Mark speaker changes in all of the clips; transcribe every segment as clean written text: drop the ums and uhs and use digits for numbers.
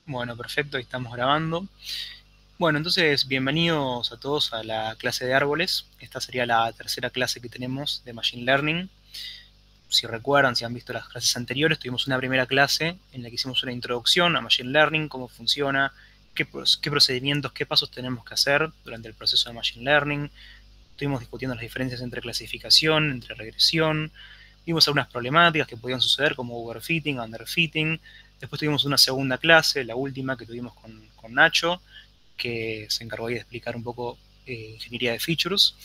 Speaker 1: Bueno, perfecto, ahí estamos grabando. Bueno, entonces, bienvenidos a todos a la clase de árboles. Esta sería la tercera clase que tenemos de Machine Learning. Si recuerdan, si han visto las clases anteriores, tuvimos una primera clase en la que hicimos una introducción a Machine Learning, cómo funciona, qué procedimientos, qué pasos tenemos que hacer durante el proceso de Machine Learning. Estuvimos discutiendo las diferencias entre clasificación, entre regresión. Vimos algunas problemáticas que podían suceder como overfitting, underfitting. Después tuvimos una segunda clase, la última que tuvimos con Nacho, que se encargó de explicar un poco ingeniería de features.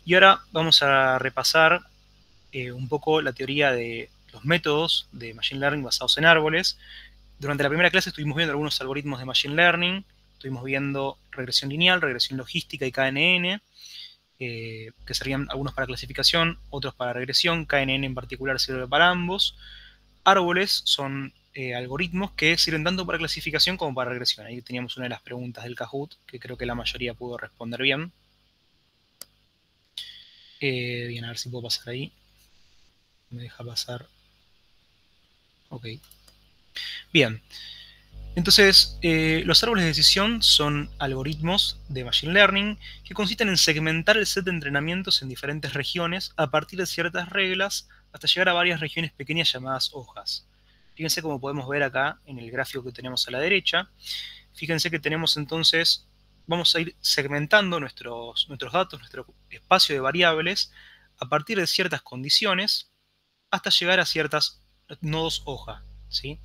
Speaker 1: Y ahora vamos a repasar un poco la teoría de los métodos de Machine Learning basados en árboles. Durante la primera clase estuvimos viendo algunos algoritmos de Machine Learning, estuvimos viendo regresión lineal, regresión logística y KNN, que serían algunos para clasificación, otros para regresión. KNN en particular sirve para ambos. Árboles son algoritmos que sirven tanto para clasificación como para regresión. Ahí teníamos una de las preguntas del Kahoot, que creo que la mayoría pudo responder bien. Bien, a ver si puedo pasar ahí. Me deja pasar. Ok. Bien. Entonces, los árboles de decisión son algoritmos de Machine Learning que consisten en segmentar el set de entrenamientos en diferentes regiones a partir de ciertas reglas hasta llegar a varias regiones pequeñas llamadas hojas. Fíjense cómo podemos ver acá en el gráfico que tenemos a la derecha. Fíjense que tenemos entonces, vamos a ir segmentando nuestros datos, nuestro espacio de variables a partir de ciertas condiciones hasta llegar a ciertos nodos hoja, ¿sí?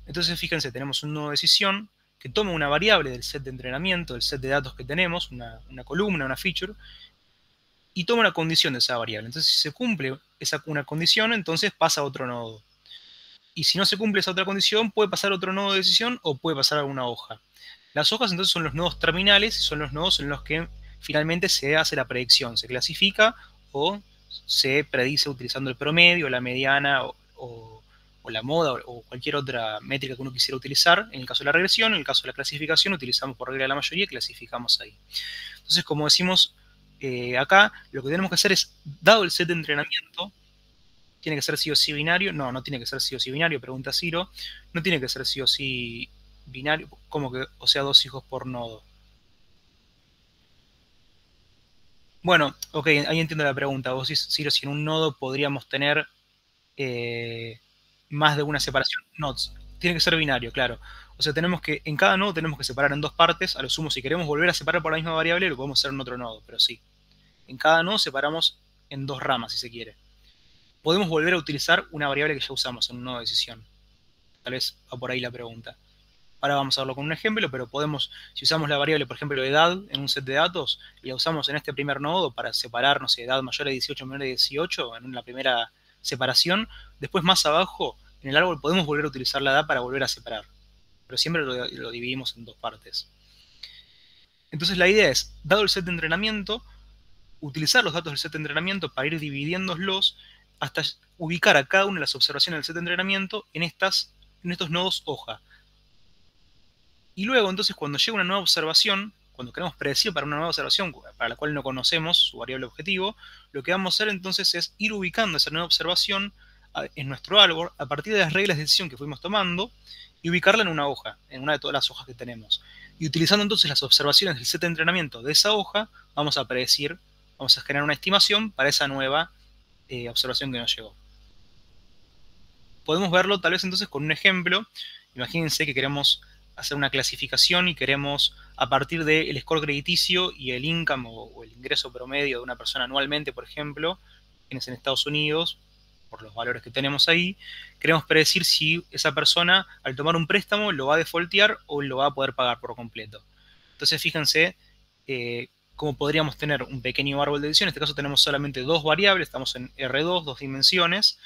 Speaker 1: Entonces, fíjense, tenemos un nodo de decisión que toma una variable del set de entrenamiento, del set de datos que tenemos, una columna, una feature, y toma una condición de esa variable. Entonces, si se cumple una condición, entonces pasa a otro nodo. Y si no se cumple esa otra condición, puede pasar a otro nodo de decisión o puede pasar a una hoja. Las hojas entonces son los nodos terminales y son los nodos en los que finalmente se hace la predicción, se clasifica o se predice utilizando el promedio, la mediana o la moda o cualquier otra métrica que uno quisiera utilizar. En el caso de la regresión, en el caso de la clasificación, utilizamos por regla de la mayoría y clasificamos ahí. Entonces, como decimos acá, lo que tenemos que hacer es, dado el set de entrenamiento, ¿tiene que ser sí o sí binario? No, no tiene que ser sí o sí binario, pregunta Ciro. No tiene que ser sí o sí binario, como que, o sea, 2 hijos por nodo. Bueno, ok, ahí entiendo la pregunta. Vos decís, Ciro, si en un nodo podríamos tener eh, más de una separación. No, tiene que ser binario, claro. O sea, tenemos que, en cada nodo tenemos que separar en dos partes. A lo sumo, si queremos volver a separar por la misma variable, lo podemos hacer en otro nodo, pero sí. En cada nodo separamos en dos ramas, si se quiere. Podemos volver a utilizar una variable que ya usamos en un nodo de decisión. Tal vez va por ahí la pregunta. Ahora vamos a verlo con un ejemplo, pero podemos, si usamos la variable, por ejemplo, de edad en un set de datos, y la usamos en este primer nodo para separar, no sé, edad mayor a 18, menor a 18, en la primera separación, después más abajo, en el árbol podemos volver a utilizar la edad para volver a separar, pero siempre lo dividimos en dos partes. Entonces la idea es, dado el set de entrenamiento, utilizar los datos del set de entrenamiento para ir dividiéndolos hasta ubicar a cada una de las observaciones del set de entrenamiento en estos nodos hoja. Y luego, entonces, cuando llega una nueva observación, cuando queremos predecir para una nueva observación para la cual no conocemos su variable objetivo, lo que vamos a hacer entonces es ir ubicando esa nueva observación en nuestro árbol a partir de las reglas de decisión que fuimos tomando y ubicarla en una hoja, en una de todas las hojas que tenemos. Y utilizando entonces las observaciones del set de entrenamiento de esa hoja, vamos a predecir, vamos a generar una estimación para esa nueva observación que nos llegó. Podemos verlo tal vez entonces con un ejemplo. Imagínense que queremos hacer una clasificación y queremos, a partir del score crediticio y el income o el ingreso promedio de una persona anualmente, por ejemplo, quienes en Estados Unidos, por los valores que tenemos ahí, queremos predecir si esa persona al tomar un préstamo lo va a defaultear o lo va a poder pagar por completo. Entonces fíjense cómo podríamos tener un pequeño árbol de decisión. En este caso tenemos solamente dos variables, estamos en R2, dos dimensiones.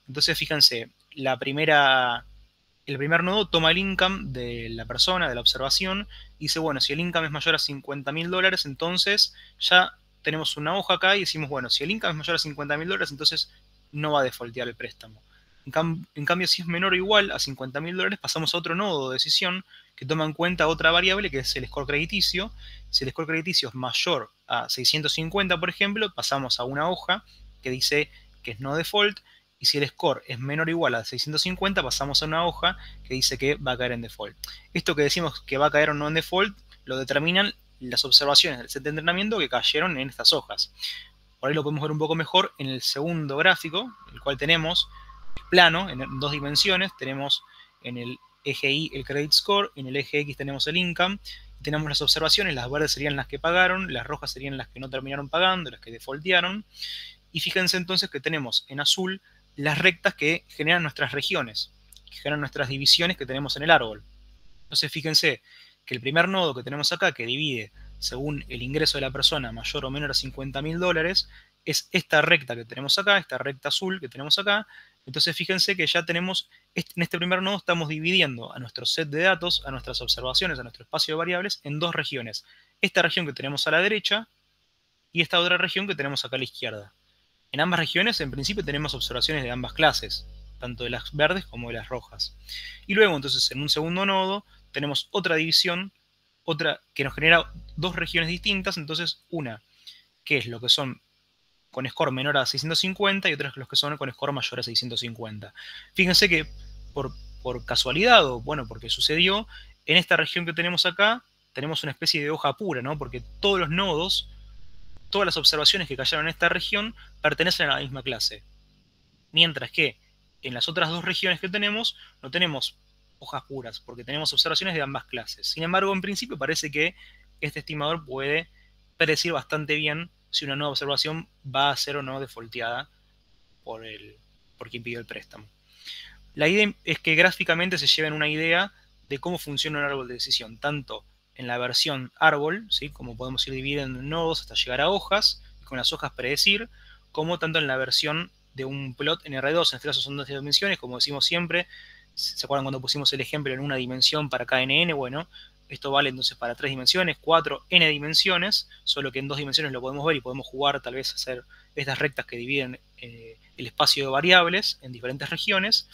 Speaker 1: Entonces fíjense, el primer nodo toma el income de la persona, de la observación, y dice, bueno, si el income es mayor a $50.000, entonces ya tenemos una hoja acá y decimos, bueno, si el income es mayor a $50.000, entonces no va a defaultear el préstamo. En cambio, si es menor o igual a $50.000, pasamos a otro nodo de decisión que toma en cuenta otra variable que es el score crediticio. Si el score crediticio es mayor a 650, por ejemplo, pasamos a una hoja que dice que es no default. y si el score es menor o igual a 650, pasamos a una hoja que dice que va a caer en default. Esto que decimos que va a caer o no en default, lo determinan las observaciones del set de entrenamiento que cayeron en estas hojas. Por ahí lo podemos ver un poco mejor en el segundo gráfico, el cual tenemos plano en 2 dimensiones. Tenemos en el eje Y el credit score, en el eje X tenemos el income. Tenemos las observaciones, las verdes serían las que pagaron, las rojas serían las que no terminaron pagando, las que defaultearon. Y fíjense entonces que tenemos en azul las rectas que generan nuestras regiones, que generan nuestras divisiones que tenemos en el árbol. Entonces fíjense que el primer nodo que tenemos acá, que divide según el ingreso de la persona mayor o menor a $50.000, es esta recta que tenemos acá, esta recta azul que tenemos acá. Entonces fíjense que ya tenemos, en este primer nodo estamos dividiendo a nuestro set de datos, a nuestras observaciones, a nuestro espacio de variables, en dos regiones. Esta región que tenemos a la derecha y esta otra región que tenemos acá a la izquierda. En ambas regiones, en principio, tenemos observaciones de ambas clases, tanto de las verdes como de las rojas. Y luego, entonces, en un segundo nodo, tenemos otra división, otra que nos genera dos regiones distintas. Entonces, una que es lo que son con score menor a 650 y otras los que son con score mayor a 650. Fíjense que por casualidad, o bueno, porque sucedió, en esta región que tenemos acá, tenemos una especie de hoja pura, ¿no? Porque todos los nodos, todas las observaciones que cayeron en esta región pertenecen a la misma clase. Mientras que en las otras dos regiones que tenemos, no tenemos hojas puras, porque tenemos observaciones de ambas clases. Sin embargo, en principio parece que este estimador puede predecir bastante bien si una nueva observación va a ser o no defaulteada por quien pidió el préstamo. La idea es que gráficamente se lleven una idea de cómo funciona un árbol de decisión, tanto en la versión árbol, ¿sí? Como podemos ir dividiendo en nodos hasta llegar a hojas, y con las hojas predecir, como tanto en la versión de un plot en R2, en este caso son 2 dimensiones, como decimos siempre. ¿Se acuerdan cuando pusimos el ejemplo en una dimensión para cada NN? Bueno, esto vale entonces para 3 dimensiones, 4, N dimensiones, solo que en 2 dimensiones lo podemos ver y podemos jugar, tal vez hacer estas rectas que dividen el espacio de variables en diferentes regiones.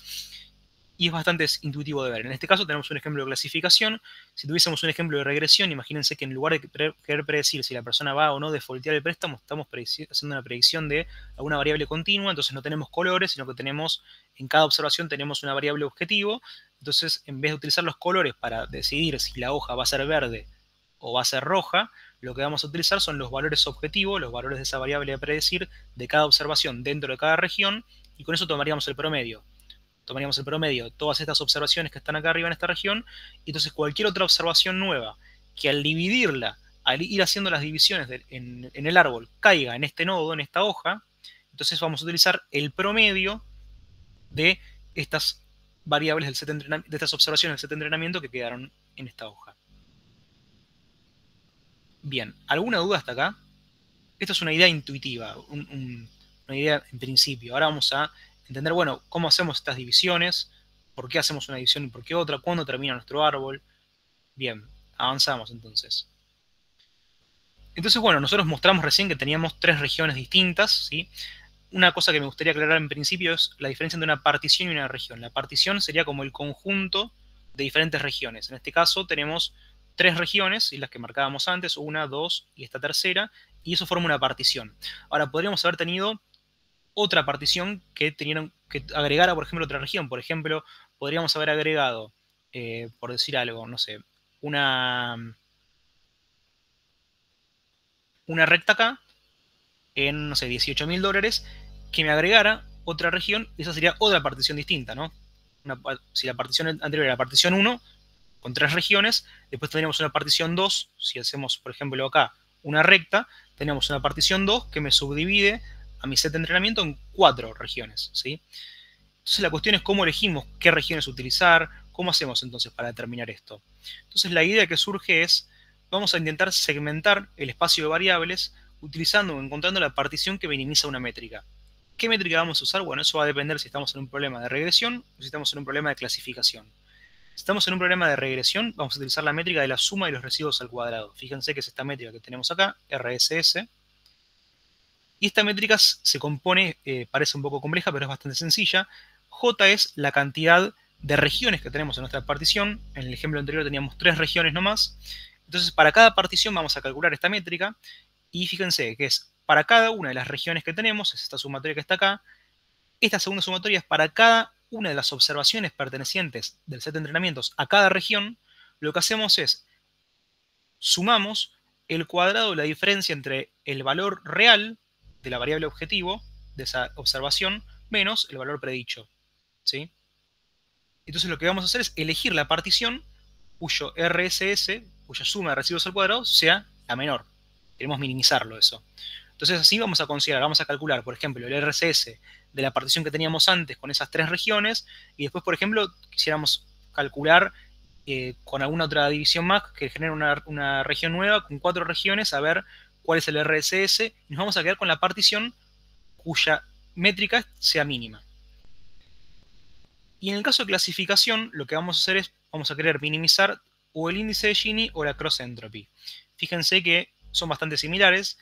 Speaker 1: Y es bastante intuitivo de ver. En este caso tenemos un ejemplo de clasificación. Si tuviésemos un ejemplo de regresión, imagínense que en lugar de querer predecir si la persona va o no defaultear el préstamo, estamos haciendo una predicción de alguna variable continua. Entonces no tenemos colores, sino que tenemos, en cada observación tenemos una variable objetivo. Entonces, en vez de utilizar los colores para decidir si la hoja va a ser verde o va a ser roja, lo que vamos a utilizar son los valores objetivos, los valores de esa variable a predecir de cada observación dentro de cada región, y con eso tomaríamos el promedio. Tomaríamos el promedio de todas estas observaciones que están acá arriba en esta región, y entonces cualquier otra observación nueva que al dividirla, al ir haciendo las divisiones en el árbol, caiga en este nodo, en esta hoja, entonces vamos a utilizar el promedio de estas variables del set de entrenamiento, de estas observaciones del set de entrenamiento que quedaron en esta hoja. Bien, ¿alguna duda hasta acá? Esto es una idea intuitiva, una idea en principio. Ahora vamos a entender, bueno, cómo hacemos estas divisiones, por qué hacemos una división y por qué otra, cuándo termina nuestro árbol. Bien, avanzamos entonces. Entonces, bueno, nosotros mostramos recién que teníamos 3 regiones distintas, ¿sí? Una cosa que me gustaría aclarar en principio es la diferencia entre una partición y una región. La partición sería como el conjunto de diferentes regiones. En este caso tenemos 3 regiones, y las que marcábamos antes, 1, 2 y esta tercera, y eso forma una partición. Ahora, podríamos haber tenido otra partición que agregara, por ejemplo, otra región. Por ejemplo, podríamos haber agregado, por decir algo, no sé, una recta acá en, no sé, $18.000, que me agregara otra región, y esa sería otra partición distinta, ¿no? Si la partición anterior era la partición 1, con 3 regiones, después tendríamos una partición 2, si hacemos, por ejemplo, acá una recta, tenemos una partición 2 que me subdivide a mi set de entrenamiento en 4 regiones, ¿sí? Entonces la cuestión es cómo elegimos qué regiones utilizar, cómo hacemos entonces para determinar esto. Entonces la idea que surge es, vamos a intentar segmentar el espacio de variables utilizando o encontrando la partición que minimiza una métrica. ¿Qué métrica vamos a usar? Bueno, eso va a depender si estamos en un problema de regresión o si estamos en un problema de clasificación. Si estamos en un problema de regresión, vamos a utilizar la métrica de la suma de los residuos al cuadrado. Fíjense que es esta métrica que tenemos acá, RSS. Y esta métrica se compone, parece un poco compleja, pero es bastante sencilla. J es la cantidad de regiones que tenemos en nuestra partición. En el ejemplo anterior teníamos 3 regiones nomás. Entonces, para cada partición vamos a calcular esta métrica. Y fíjense que es para cada una de las regiones que tenemos, es esta sumatoria que está acá, Esta segunda sumatoria es para cada una de las observaciones pertenecientes del set de entrenamientos a cada región. Lo que hacemos es sumamos el cuadrado de la diferencia entre el valor real de la variable objetivo de esa observación menos el valor predicho, ¿sí? Entonces lo que vamos a hacer es elegir la partición cuyo RSS, cuya suma de residuos al cuadrado, sea la menor. Queremos minimizarlo eso. Entonces así vamos a considerar, vamos a calcular, por ejemplo, el RSS de la partición que teníamos antes con esas tres regiones, y después, por ejemplo, quisiéramos calcular con alguna otra división más que genere una región nueva con 4 regiones, a ver cuál es el RSS, y nos vamos a quedar con la partición cuya métrica sea mínima. Y en el caso de clasificación, lo que vamos a hacer es, vamos a querer minimizar o el índice de Gini o la cross entropy. Fíjense que son bastante similares.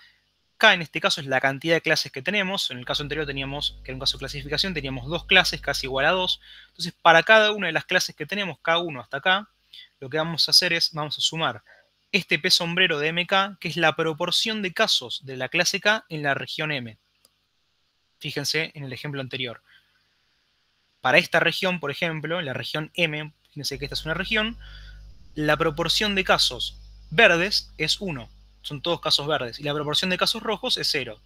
Speaker 1: K en este caso es la cantidad de clases que tenemos. En el caso anterior teníamos, que era un caso de clasificación, teníamos 2 clases, casi igual a 2. Entonces, para cada una de las clases que tenemos, K1 hasta acá, lo que vamos a hacer es, vamos a sumar este P sombrero de MK, que es la proporción de casos de la clase K en la región M. Fíjense en el ejemplo anterior. Para esta región, por ejemplo, en la región M, fíjense que esta es una región, la proporción de casos verdes es 1. Son todos casos verdes. Y la proporción de casos rojos es 0.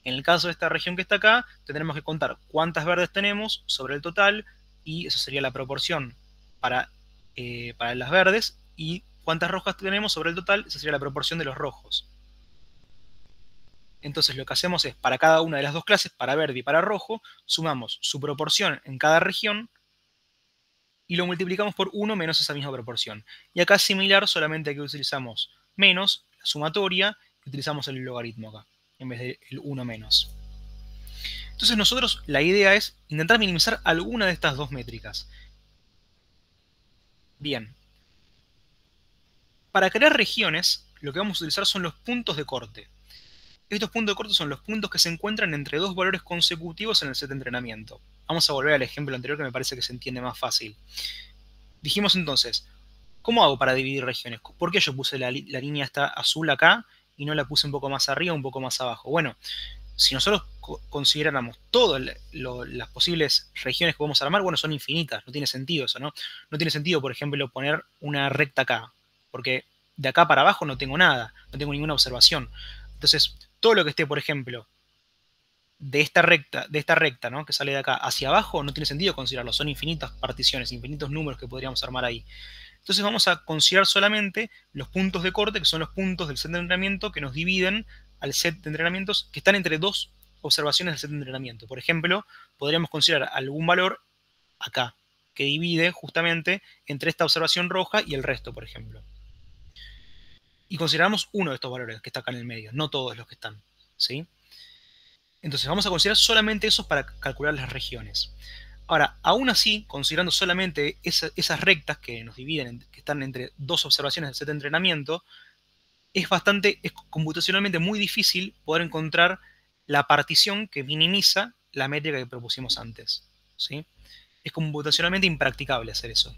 Speaker 1: En el caso de esta región que está acá, tendremos que contar cuántas verdes tenemos sobre el total, y eso sería la proporción para las verdes, y cuántas rojas tenemos sobre el total, esa sería la proporción de los rojos. Entonces lo que hacemos es, para cada una de las dos clases, para verde y para rojo, sumamos su proporción en cada región y lo multiplicamos por 1 menos esa misma proporción. Y acá es similar, solamente que utilizamos menos la sumatoria y utilizamos el logaritmo acá, en vez del 1 menos. Entonces nosotros, la idea es intentar minimizar alguna de estas dos métricas. Bien. Para crear regiones, lo que vamos a utilizar son los puntos de corte. Estos puntos de corte son los puntos que se encuentran entre dos valores consecutivos en el set de entrenamiento. Vamos a volver al ejemplo anterior que me parece que se entiende más fácil. Dijimos entonces, ¿cómo hago para dividir regiones? ¿Por qué yo puse la línea esta azul acá y no la puse un poco más arriba, un poco más abajo? Bueno, si nosotros consideráramos todas las posibles regiones que podemos armar, bueno, son infinitas, no tiene sentido eso, ¿no? No tiene sentido, por ejemplo, poner una recta acá, porque de acá para abajo no tengo nada, no tengo ninguna observación. Entonces, todo lo que esté, por ejemplo, de esta recta, ¿no?, que sale de acá hacia abajo, no tiene sentido considerarlo. Son infinitas particiones, infinitos números que podríamos armar ahí. Entonces vamos a considerar solamente los puntos de corte, que son los puntos del set de entrenamiento que nos dividen al set de entrenamientos que están entre dos observaciones del set de entrenamiento. Por ejemplo, podríamos considerar algún valor acá, que divide justamente entre esta observación roja y el resto, por ejemplo. Y consideramos uno de estos valores que está acá en el medio, no todos los que están, ¿sí? Entonces vamos a considerar solamente esos para calcular las regiones. Ahora, aún así, considerando solamente esas rectas que nos dividen, que están entre dos observaciones del set de entrenamiento, es computacionalmente muy difícil poder encontrar la partición que minimiza la métrica que propusimos antes, ¿sí? Es computacionalmente impracticable hacer eso.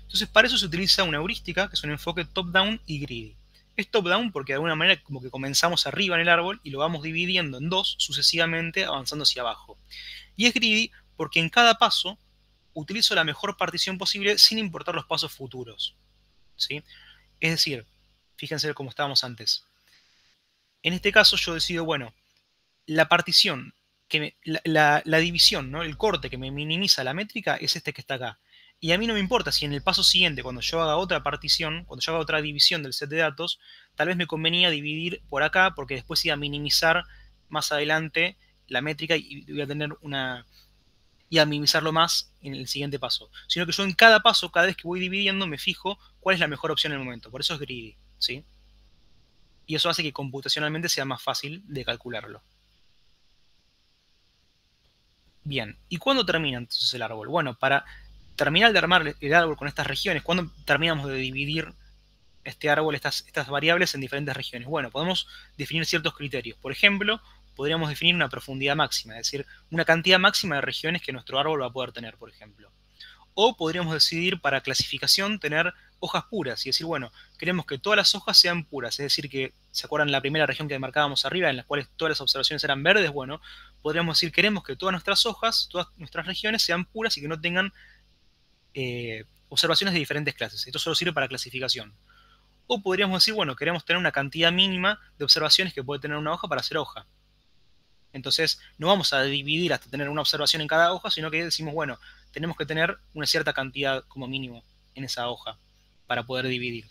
Speaker 1: Entonces, para eso se utiliza una heurística, que es un enfoque top-down y greedy. Es top-down porque de alguna manera como que comenzamos arriba en el árbol y lo vamos dividiendo en dos sucesivamente avanzando hacia abajo. Y es greedy porque en cada paso utilizo la mejor partición posible sin importar los pasos futuros, ¿sí? Es decir, fíjense cómo estábamos antes. En este caso yo decido, bueno, la partición, la división, ¿no?, el corte que me minimiza la métrica es este que está acá. Y a mí no me importa si en el paso siguiente, cuando yo haga otra partición, cuando yo haga otra división del set de datos, tal vez me convenía dividir por acá porque después iba a minimizar más adelante la métrica y voy a tener y a minimizarlo más en el siguiente paso. Sino que yo en cada paso, cada vez que voy dividiendo, me fijo cuál es la mejor opción en el momento. Por eso es greedy, ¿sí? Y eso hace que computacionalmente sea más fácil de calcularlo. Bien, ¿y cuándo termina entonces el árbol? Bueno, para terminar de armar el árbol con estas regiones, ¿cuándo terminamos de dividir este árbol, estas variables en diferentes regiones? Bueno, podemos definir ciertos criterios. Por ejemplo, podríamos definir una profundidad máxima, es decir, una cantidad máxima de regiones que nuestro árbol va a poder tener, por ejemplo. O podríamos decidir para clasificación tener hojas puras y decir, bueno, queremos que todas las hojas sean puras, es decir, que, ¿se acuerdan la primera región que marcábamos arriba, en la cual todas las observaciones eran verdes? Bueno, podríamos decir, queremos que todas nuestras hojas, todas nuestras regiones sean puras y que no tengan observaciones de diferentes clases. Esto solo sirve para clasificación. O podríamos decir, bueno, queremos tener una cantidad mínima de observaciones que puede tener una hoja para hacer hoja. Entonces, no vamos a dividir hasta tener una observación en cada hoja, sino que decimos, bueno, tenemos que tener una cierta cantidad como mínimo en esa hoja para poder dividir.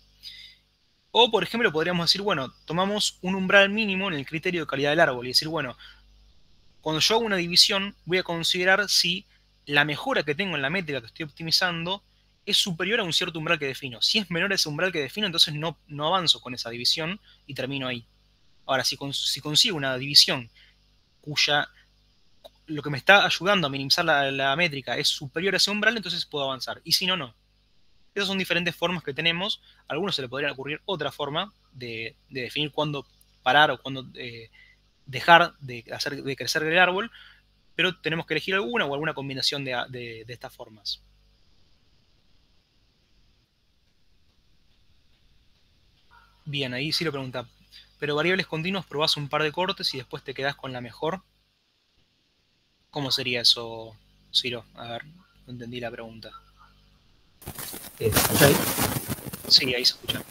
Speaker 1: O, por ejemplo, podríamos decir, bueno, tomamos un umbral mínimo en el criterio de calidad del árbol y decir, bueno, cuando yo hago una división, voy a considerar si la mejora que tengo en la métrica que estoy optimizando es superior a un cierto umbral que defino. Si es menor a ese umbral que defino, entonces no avanzo con esa división y termino ahí. Ahora, si consigo una división cuya lo que me está ayudando a minimizar la métrica es superior a ese umbral, entonces puedo avanzar. Y si no, no. Esas son diferentes formas que tenemos. A algunos se le podría ocurrir otra forma de definir cuándo parar o cuándo dejar de crecer el árbol, pero tenemos que elegir alguna o alguna combinación de estas formas. Bien, ahí sí lo pregunta. Pero variables continuas, probás un par de cortes y después te quedás con la mejor. ¿Cómo sería eso, Ciro? A ver, no entendí la pregunta.
Speaker 2: ¿Se escucha ahí?
Speaker 1: Sí, ahí se escucha.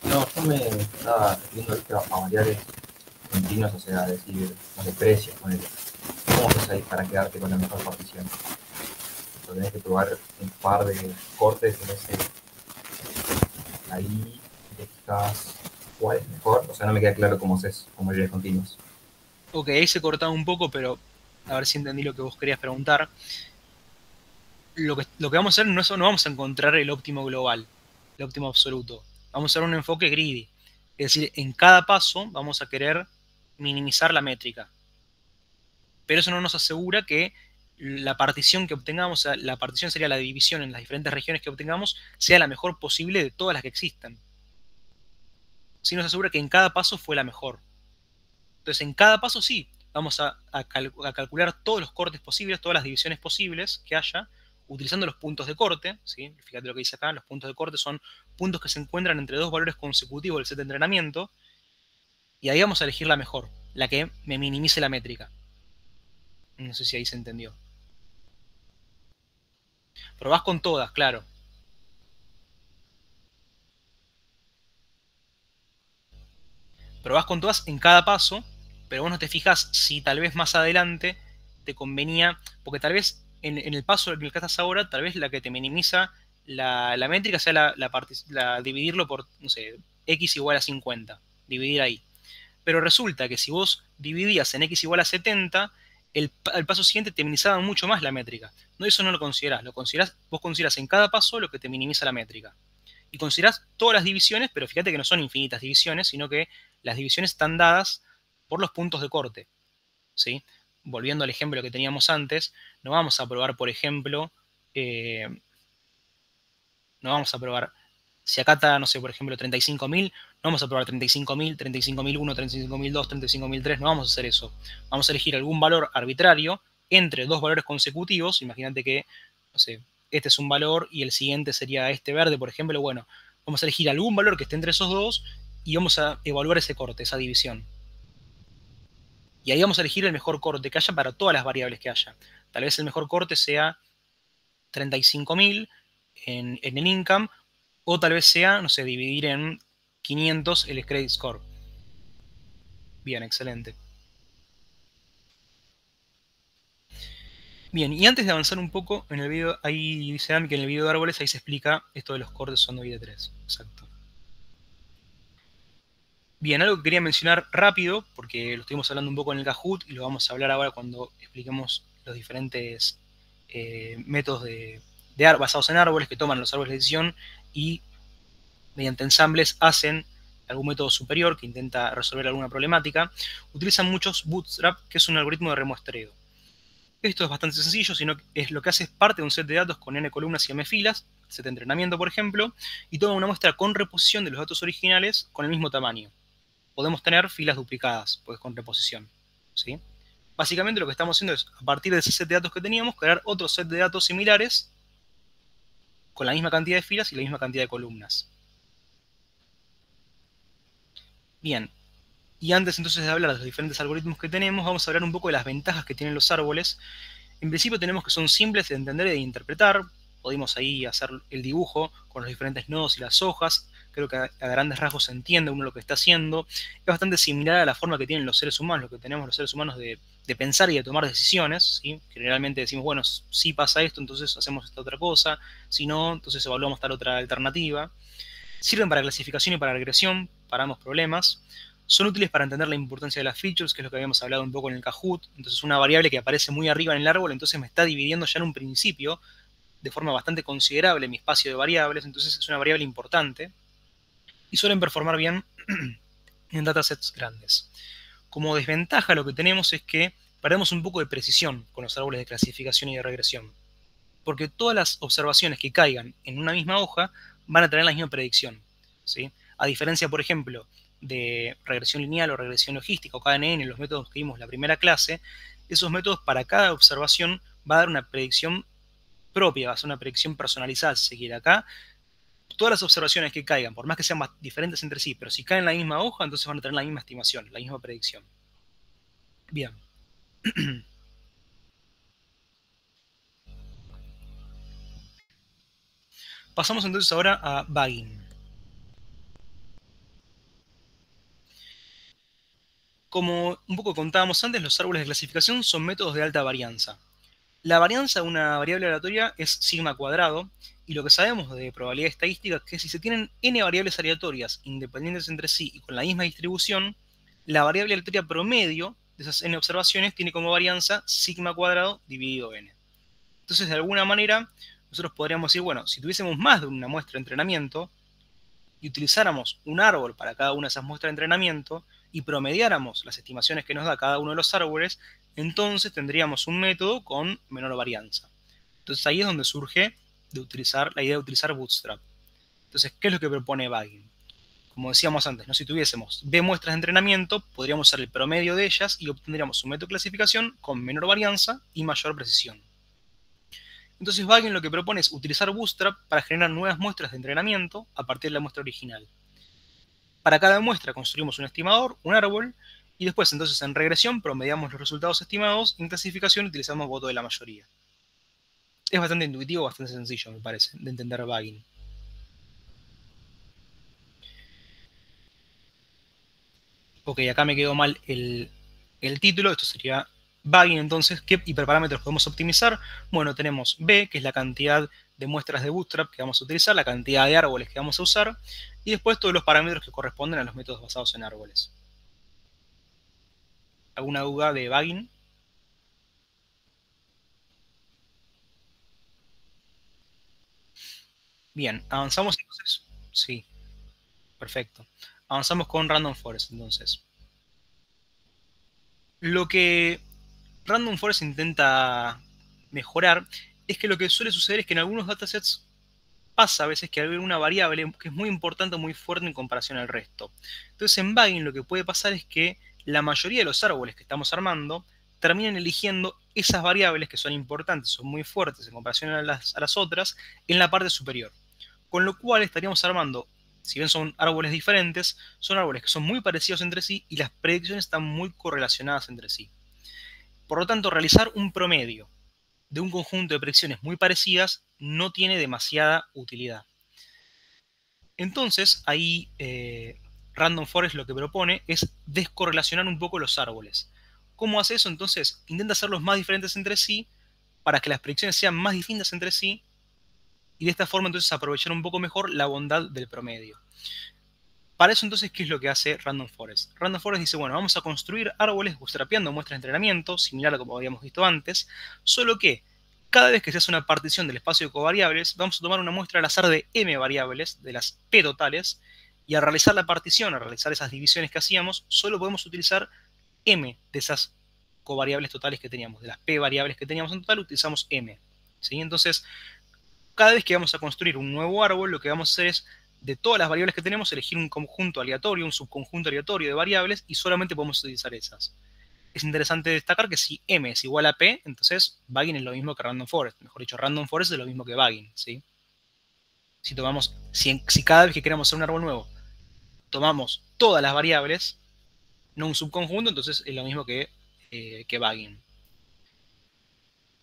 Speaker 2: No, yo me estaba refiriendo a variables continuas, o sea, decir, no sé, precios, ponele. ¿Cómo haces ahí para quedarte con la mejor partición? O tenés que probar un par de cortes en ese. Ahí te fijas cuál es mejor. O sea, no me queda claro cómo haces con variables continuas.
Speaker 1: Ok, ahí se cortaba un poco, pero a ver si entendí lo que vos querías preguntar. Lo que vamos a hacer no vamos a encontrar el óptimo global, el óptimo absoluto. Vamos a hacer un enfoque greedy. Es decir, en cada paso vamos a querer minimizar la métrica. Pero eso no nos asegura que la partición que obtengamos, la partición sería la división en las diferentes regiones que obtengamos, sea la mejor posible de todas las que existan. Sí nos asegura que en cada paso fue la mejor. Entonces, en cada paso sí, vamos a calcular todos los cortes posibles, todas las divisiones posibles que haya, utilizando los puntos de corte. ¿Sí? Fíjate lo que dice acá, los puntos de corte son puntos que se encuentran entre dos valores consecutivos del set de entrenamiento, y ahí vamos a elegir la mejor, la que me minimice la métrica. No sé si ahí se entendió. Probás con todas, claro. Probás con todas en cada paso, pero vos no te fijas si tal vez más adelante te convenía, porque tal vez en el paso en el que estás ahora, tal vez la que te minimiza la métrica sea dividirlo por, no sé, x igual a 50, dividir ahí. Pero resulta que si vos dividías en x igual a 70, el paso siguiente te minimizaba mucho más la métrica. No, eso no lo considerás, vos considerás en cada paso lo que te minimiza la métrica. Y considerás todas las divisiones, pero fíjate que no son infinitas divisiones, sino que las divisiones están dadas por los puntos de corte. ¿Sí? Volviendo al ejemplo que teníamos antes, no vamos a probar, por ejemplo, no vamos a probar, si acá está, no sé, por ejemplo, 35.000, no vamos a probar 35.000, 35.001, 35.002, 35.003, no vamos a hacer eso. Vamos a elegir algún valor arbitrario entre dos valores consecutivos. Imagínate que, no sé, este es un valor y el siguiente sería este verde, por ejemplo. Bueno, vamos a elegir algún valor que esté entre esos dos y vamos a evaluar ese corte, esa división. Y ahí vamos a elegir el mejor corte que haya para todas las variables que haya. Tal vez el mejor corte sea 35.000 en el income, o tal vez sea, no sé, dividir en 500 el credit score. Bien, excelente. Bien, y antes de avanzar un poco, en el video, ahí dice Dami que en el video de árboles ahí se explica esto de los cortes usando ID3. Exacto. Bien, algo que quería mencionar rápido, porque lo estuvimos hablando un poco en el Kahoot y lo vamos a hablar ahora cuando expliquemos los diferentes métodos basados en árboles que toman los árboles de decisión y mediante ensambles hacen algún método superior que intenta resolver alguna problemática. Utilizan muchos Bootstrap, que es un algoritmo de remuestreo. Esto es bastante sencillo, sino que es lo que hace es parte de un set de datos con n columnas y m filas, set de entrenamiento, por ejemplo, y toma una muestra con reposición de los datos originales con el mismo tamaño. Podemos tener filas duplicadas, pues con reposición. ¿Sí? Básicamente lo que estamos haciendo es, a partir de ese set de datos que teníamos, crear otro set de datos similares con la misma cantidad de filas y la misma cantidad de columnas. Bien, y antes entonces de hablar de los diferentes algoritmos que tenemos, vamos a hablar un poco de las ventajas que tienen los árboles. En principio tenemos que son simples de entender y de interpretar. Podemos ahí hacer el dibujo con los diferentes nodos y las hojas. Creo que a grandes rasgos se entiende uno lo que está haciendo. Es bastante similar a la forma que tienen los seres humanos, lo que tenemos los seres humanos de pensar y de tomar decisiones. ¿Sí? Generalmente decimos, bueno, si pasa esto, entonces hacemos esta otra cosa. Si no, entonces evaluamos tal otra alternativa. Sirven para clasificación y para regresión, para ambos problemas. Son útiles para entender la importancia de las features, que es lo que habíamos hablado un poco en el Kahoot. Entonces, una variable que aparece muy arriba en el árbol, entonces me está dividiendo ya en un principio de forma bastante considerable mi espacio de variables, entonces es una variable importante. Y suelen performar bien en datasets grandes. Como desventaja lo que tenemos es que perdemos un poco de precisión con los árboles de clasificación y de regresión. Porque todas las observaciones que caigan en una misma hoja van a tener la misma predicción. ¿Sí? A diferencia, por ejemplo, de regresión lineal o regresión logística o KNN, los métodos que vimos en la primera clase, esos métodos para cada observación va a dar una predicción propia, va a ser una predicción personalizada, si se quiere. Acá, todas las observaciones que caigan, por más que sean más diferentes entre sí, pero si caen en la misma hoja, entonces van a tener la misma estimación, la misma predicción. Bien. Pasamos entonces ahora a bagging. Como un poco contábamos antes, los árboles de clasificación son métodos de alta varianza. La varianza de una variable aleatoria es sigma cuadrado, y lo que sabemos de probabilidad estadística es que si se tienen n variables aleatorias independientes entre sí y con la misma distribución, la variable aleatoria promedio de esas n observaciones tiene como varianza sigma cuadrado dividido n. Entonces, de alguna manera, nosotros podríamos decir, bueno, si tuviésemos más de una muestra de entrenamiento, y utilizáramos un árbol para cada una de esas muestras de entrenamiento y promediáramos las estimaciones que nos da cada uno de los árboles, entonces tendríamos un método con menor varianza. Entonces ahí es donde surge la idea de utilizar Bootstrap. Entonces, ¿qué es lo que propone Bagging? Como decíamos antes, ¿no? Si tuviésemos B muestras de entrenamiento, podríamos usar el promedio de ellas y obtendríamos un método de clasificación con menor varianza y mayor precisión. Entonces Bagging lo que propone es utilizar Bootstrap para generar nuevas muestras de entrenamiento a partir de la muestra original. Para cada muestra construimos un estimador, un árbol, y después entonces en regresión promediamos los resultados estimados y en clasificación utilizamos voto de la mayoría. Es bastante intuitivo, bastante sencillo, me parece, de entender Bagging. Ok, acá me quedó mal el título, esto sería Bagging, entonces, ¿qué hiperparámetros podemos optimizar? Bueno, tenemos B, que es la cantidad de muestras de Bootstrap que vamos a utilizar, la cantidad de árboles que vamos a usar, y después todos los parámetros que corresponden a los métodos basados en árboles. ¿Alguna duda de Bagging? Bien, avanzamos entonces. Sí, perfecto. Avanzamos con Random Forest entonces. Lo que Random Forest intenta mejorar es que lo que suele suceder es que en algunos datasets pasa a veces que hay una variable que es muy importante o muy fuerte en comparación al resto. Entonces en Bagging lo que puede pasar es que la mayoría de los árboles que estamos armando terminan eligiendo esas variables que son importantes, son muy fuertes en comparación a las otras, en la parte superior. Con lo cual estaríamos armando, si bien son árboles diferentes, son árboles que son muy parecidos entre sí y las predicciones están muy correlacionadas entre sí. Por lo tanto, realizar un promedio de un conjunto de predicciones muy parecidas no tiene demasiada utilidad. Entonces, ahí Random Forest lo que propone es descorrelacionar un poco los árboles. ¿Cómo hace eso? Entonces, intenta hacerlos más diferentes entre sí para que las predicciones sean más distintas entre sí y de esta forma entonces aprovechar un poco mejor la bondad del promedio. Para eso entonces, ¿qué es lo que hace Random Forest? Random Forest dice, bueno, vamos a construir árboles bootstrapeando muestras de entrenamiento, similar a como habíamos visto antes, solo que cada vez que se hace una partición del espacio de covariables, vamos a tomar una muestra al azar de m variables, de las p totales, y al realizar la partición, al realizar esas divisiones que hacíamos, solo podemos utilizar m de esas covariables totales que teníamos, de las p variables que teníamos en total, utilizamos m. ¿Sí? Entonces, cada vez que vamos a construir un nuevo árbol, lo que vamos a hacer es, de todas las variables que tenemos, elegir un conjunto aleatorio, un subconjunto aleatorio de variables, y solamente podemos utilizar esas. Es interesante destacar que si m es igual a p, entonces Bagging es lo mismo que Random Forest. Mejor dicho, Random Forest es lo mismo que Bagging, ¿sí? Si cada vez que queremos hacer un árbol nuevo, tomamos todas las variables, no un subconjunto, entonces es lo mismo que Bagging.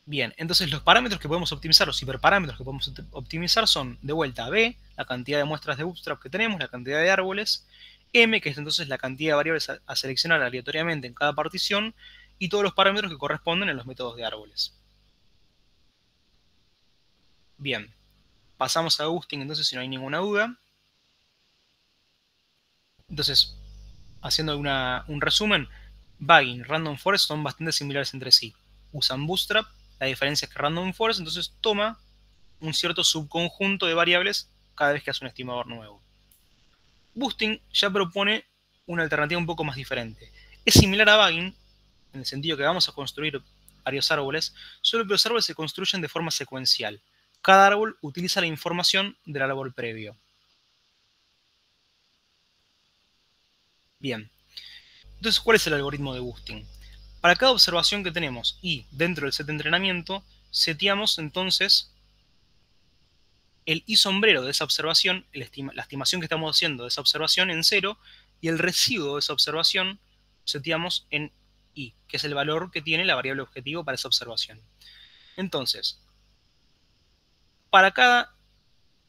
Speaker 1: Bien, entonces los parámetros que podemos optimizar, los hiperparámetros que podemos optimizar son, de vuelta, B, la cantidad de muestras de bootstrap que tenemos, la cantidad de árboles, M, que es entonces la cantidad de variables a seleccionar aleatoriamente en cada partición, y todos los parámetros que corresponden en los métodos de árboles. Bien, pasamos a boosting entonces si no hay ninguna duda. Entonces, haciendo un resumen, Bagging y Random Forest son bastante similares entre sí. Usan Bootstrap, la diferencia es que Random Forest entonces toma un cierto subconjunto de variables cada vez que hace un estimador nuevo. Boosting ya propone una alternativa un poco más diferente. Es similar a Bagging, en el sentido que vamos a construir varios árboles, solo que los árboles se construyen de forma secuencial. Cada árbol utiliza la información del árbol previo. Bien. Entonces, ¿cuál es el algoritmo de boosting? Para cada observación que tenemos y dentro del set de entrenamiento, seteamos entonces el i sombrero de esa observación, la estimación que estamos haciendo de esa observación en 0, y el residuo de esa observación seteamos en i, que es el valor que tiene la variable objetivo para esa observación. Entonces, para cada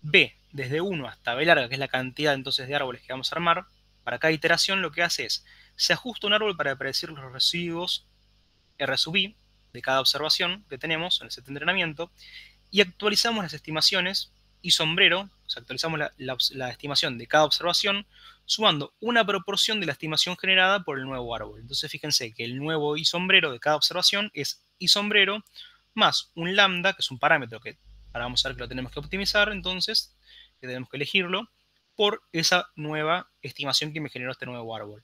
Speaker 1: b, desde 1 hasta b larga, que es la cantidad entonces de árboles que vamos a armar, para cada iteración lo que hace es, se ajusta un árbol para predecir los residuos R sub i de cada observación que tenemos en el set de entrenamiento, y actualizamos las estimaciones y sombrero, o sea, actualizamos la estimación de cada observación, sumando una proporción de la estimación generada por el nuevo árbol. Entonces fíjense que el nuevo i sombrero de cada observación es i sombrero más un lambda, que es un parámetro que ahora vamos a ver que lo tenemos que optimizar, entonces, que tenemos que elegirlo, por esa nueva estimación que me generó este nuevo árbol.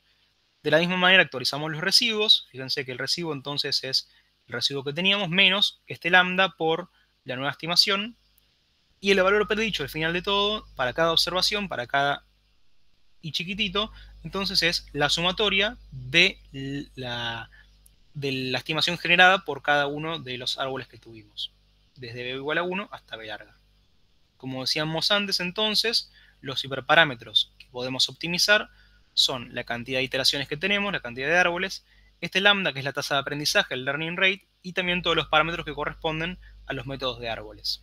Speaker 1: De la misma manera actualizamos los residuos. Fíjense que el residuo entonces es el residuo que teníamos menos este lambda por la nueva estimación. Y el valor predicho al final de todo, para cada observación, para cada i chiquitito, entonces es la sumatoria de la estimación generada por cada uno de los árboles que tuvimos. Desde b igual a 1 hasta b larga. Como decíamos antes entonces, los hiperparámetros que podemos optimizar son la cantidad de iteraciones que tenemos, la cantidad de árboles, este lambda que es la tasa de aprendizaje, el learning rate, y también todos los parámetros que corresponden a los métodos de árboles.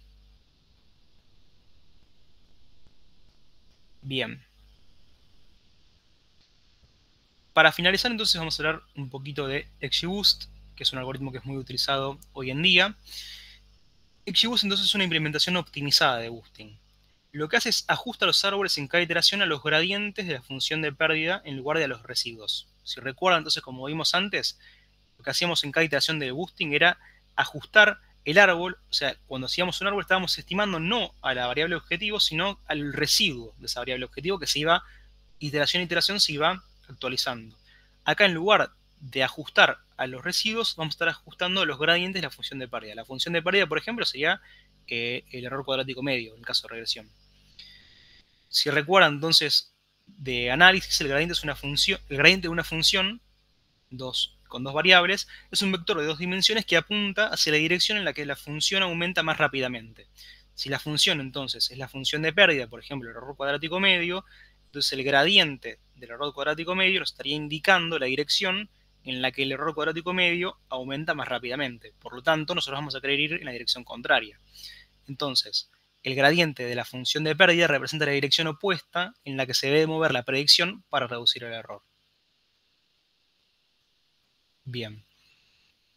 Speaker 1: Bien. Para finalizar entonces vamos a hablar un poquito de XGBoost, que es un algoritmo que es muy utilizado hoy en día. XGBoost entonces es una implementación optimizada de boosting. Lo que hace es ajusta los árboles en cada iteración a los gradientes de la función de pérdida en lugar de a los residuos. Si recuerdan, entonces, como vimos antes, lo que hacíamos en cada iteración de boosting era ajustar el árbol. O sea, cuando hacíamos un árbol estábamos estimando no a la variable objetivo, sino al residuo de esa variable objetivo que se iba, iteración a iteración, se iba actualizando. Acá, en lugar de ajustar a los residuos, vamos a estar ajustando los gradientes de la función de pérdida. La función de pérdida, por ejemplo, sería el error cuadrático medio, en el caso de regresión. Si recuerdan entonces de análisis, el gradiente de una función con dos variables es un vector de dos dimensiones que apunta hacia la dirección en la que la función aumenta más rápidamente. Si la función entonces es la función de pérdida, por ejemplo el error cuadrático medio, entonces el gradiente del error cuadrático medio nos estaría indicando la dirección en la que el error cuadrático medio aumenta más rápidamente. Por lo tanto, nosotros vamos a querer ir en la dirección contraria. Entonces, el gradiente de la función de pérdida representa la dirección opuesta en la que se debe mover la predicción para reducir el error. Bien.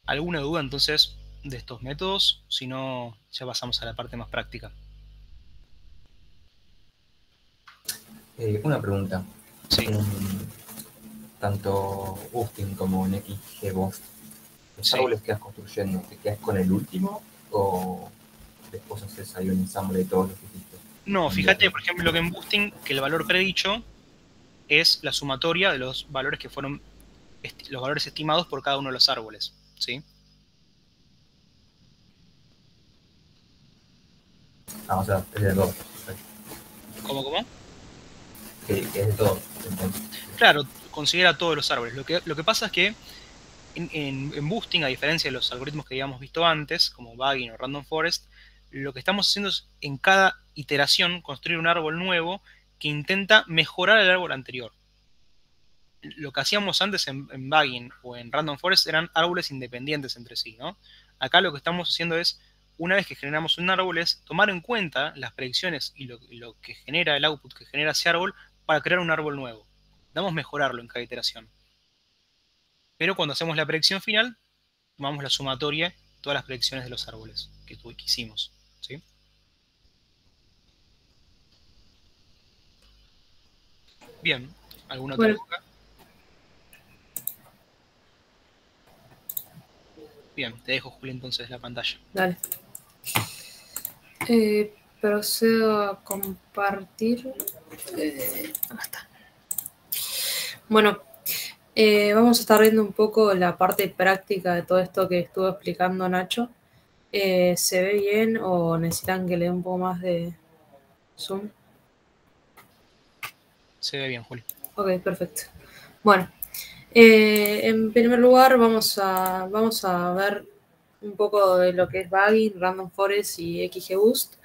Speaker 1: ¿Alguna duda entonces de estos métodos? Si no, ya pasamos a la parte más práctica.
Speaker 2: Una pregunta.
Speaker 1: Sí.
Speaker 2: Tanto boosting como en XGBoost, ¿los
Speaker 1: Sí.
Speaker 2: árboles que vas construyendo, te quedas con el último o después haces ahí un ensamble de todos los que hiciste?
Speaker 1: No, fíjate, por ejemplo, que en boosting, que el valor predicho es la sumatoria de los valores que fueron los valores estimados por cada uno de los árboles, ¿sí?
Speaker 2: Ah, o sea, es de dos.
Speaker 1: ¿Cómo?
Speaker 2: Es de todo. Entonces.
Speaker 1: Claro, considera todos los árboles. Lo que pasa es que en boosting, a diferencia de los algoritmos que habíamos visto antes, como Bagging o Random Forest, Lo que estamos haciendo es en cada iteración construir un árbol nuevo que intenta mejorar el árbol anterior. Lo que hacíamos antes en Bagging o en Random Forest eran árboles independientes entre sí, ¿no? Acá lo que estamos haciendo es, una vez que generamos un árbol, es tomar en cuenta las predicciones y lo que genera el output que genera ese árbol para crear un árbol nuevo. Vamos a mejorarlo en cada iteración. Pero cuando hacemos la predicción final, tomamos la sumatoria de todas las predicciones de los árboles que hicimos, ¿sí? Bien, ¿alguna otra
Speaker 3: Bueno,
Speaker 1: duda? Bien, te dejo, Juli, entonces la pantalla.
Speaker 3: dale. Procedo a compartir. Acá está. Bueno, vamos a estar viendo un poco la parte práctica de todo esto que estuvo explicando Nacho. ¿Se ve bien o necesitan que le dé un poco más de zoom?
Speaker 1: Se ve bien, Juli.
Speaker 3: Ok, perfecto. Bueno, en primer lugar vamos a ver un poco de lo que es Bagging, Random Forest y XGBoost.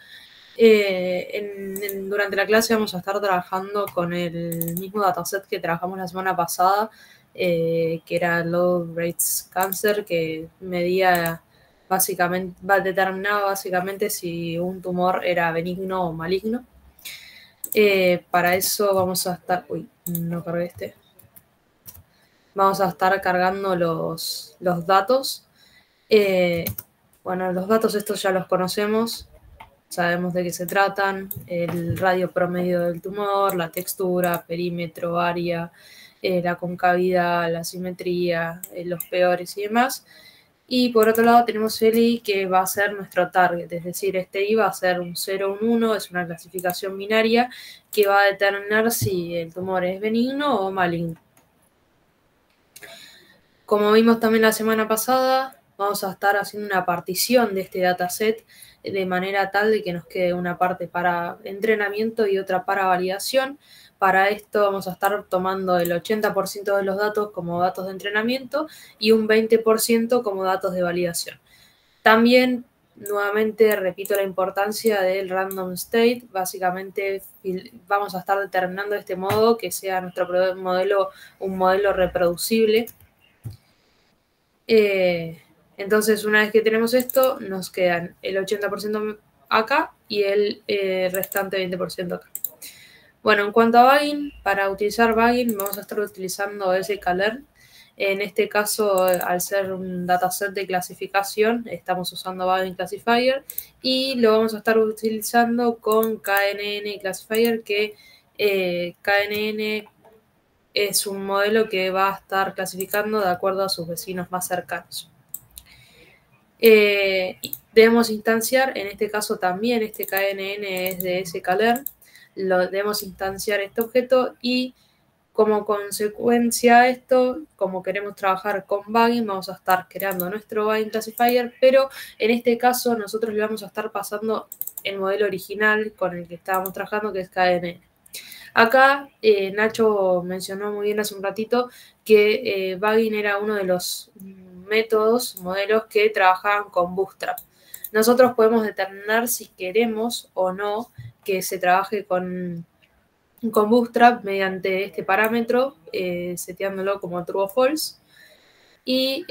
Speaker 3: Durante la clase vamos a estar trabajando con el mismo dataset que trabajamos la semana pasada, que era Low Rates Cancer, que medía básicamente, determinaba básicamente si un tumor era benigno o maligno. Para eso vamos a estar... Uy, no cargué este. Vamos a estar cargando los datos. Bueno, los datos estos ya los conocemos. Sabemos de qué se tratan, el radio promedio del tumor, la textura, perímetro, área, la concavidad, la simetría, los peores y demás. Y por otro lado tenemos el I, que va a ser nuestro target, es decir, este I va a ser un 0 o un 1, es una clasificación binaria que va a determinar si el tumor es benigno o maligno. Como vimos también la semana pasada, vamos a estar haciendo una partición de este dataset de manera tal de que nos quede una parte para entrenamiento y otra para validación. Para esto vamos a estar tomando el 80% de los datos como datos de entrenamiento y un 20% como datos de validación. También, nuevamente, repito la importancia del random state. Básicamente vamos a estar determinando de este modo que sea nuestro modelo un modelo reproducible. Entonces, una vez que tenemos esto, nos quedan el 80% acá y el restante 20% acá. Bueno, en cuanto a Bagging, para utilizar Bagging vamos a estar utilizando sklearn. En este caso, al ser un dataset de clasificación, estamos usando Bagging Classifier y lo vamos a estar utilizando con KNN Classifier, que KNN es un modelo que va a estar clasificando de acuerdo a sus vecinos más cercanos. Debemos instanciar, en este caso también este KNN es de sklearn, debemos instanciar este objeto y como consecuencia de esto, como queremos trabajar con Bagging, vamos a estar creando nuestro Bagging Classifier, pero en este caso nosotros le vamos a estar pasando el modelo original con el que estábamos trabajando, que es KNN. Acá Nacho mencionó muy bien hace un ratito que Bagging era uno de los métodos, modelos que trabajaban con Bootstrap. Nosotros podemos determinar si queremos o no que se trabaje con Bootstrap mediante este parámetro, seteándolo como true o false. Y